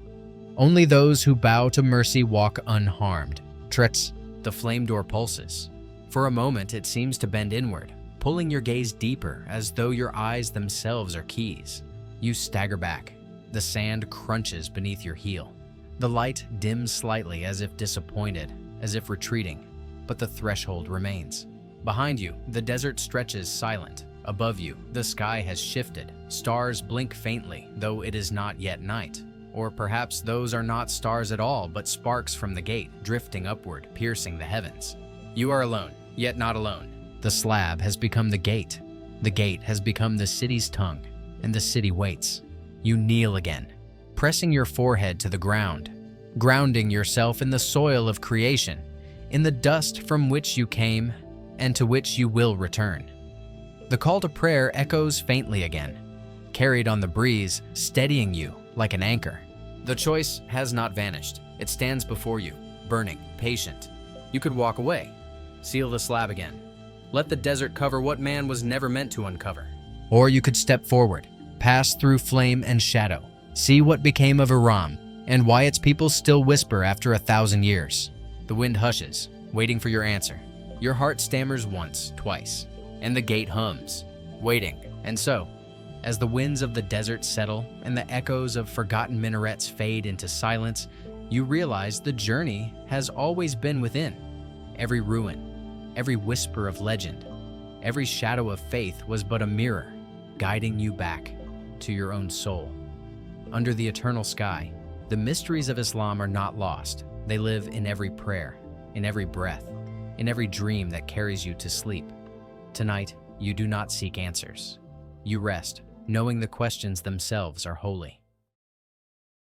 Only those who bow to mercy walk unharmed. Trets. The flame door pulses. For a moment, it seems to bend inward, pulling your gaze deeper as though your eyes themselves are keys. You stagger back. The sand crunches beneath your heel. The light dims slightly as if disappointed, as if retreating, but the threshold remains. Behind you, the desert stretches silent. Above you, the sky has shifted. Stars blink faintly, though it is not yet night. Or perhaps those are not stars at all, but sparks from the gate, drifting upward, piercing the heavens. You are alone, yet not alone. The slab has become the gate. The gate has become the city's tongue, and the city waits. You kneel again, pressing your forehead to the ground, grounding yourself in the soil of creation, in the dust from which you came and to which you will return. The call to prayer echoes faintly again, carried on the breeze, steadying you like an anchor. The choice has not vanished. It stands before you, burning, patient. You could walk away, seal the slab again, let the desert cover what man was never meant to uncover. Or you could step forward, pass through flame and shadow, see what became of Iram and why its people still whisper after 1,000 years. The wind hushes, waiting for your answer. Your heart stammers once, twice, and the gate hums, waiting. And so, as the winds of the desert settle and the echoes of forgotten minarets fade into silence, you realize the journey has always been within. Every ruin, every whisper of legend, every shadow of faith was but a mirror, guiding you back to your own soul. Under the eternal sky, the mysteries of Islam are not lost. They live in every prayer, in every breath, in every dream that carries you to sleep. Tonight, you do not seek answers. You rest, knowing the questions themselves are holy.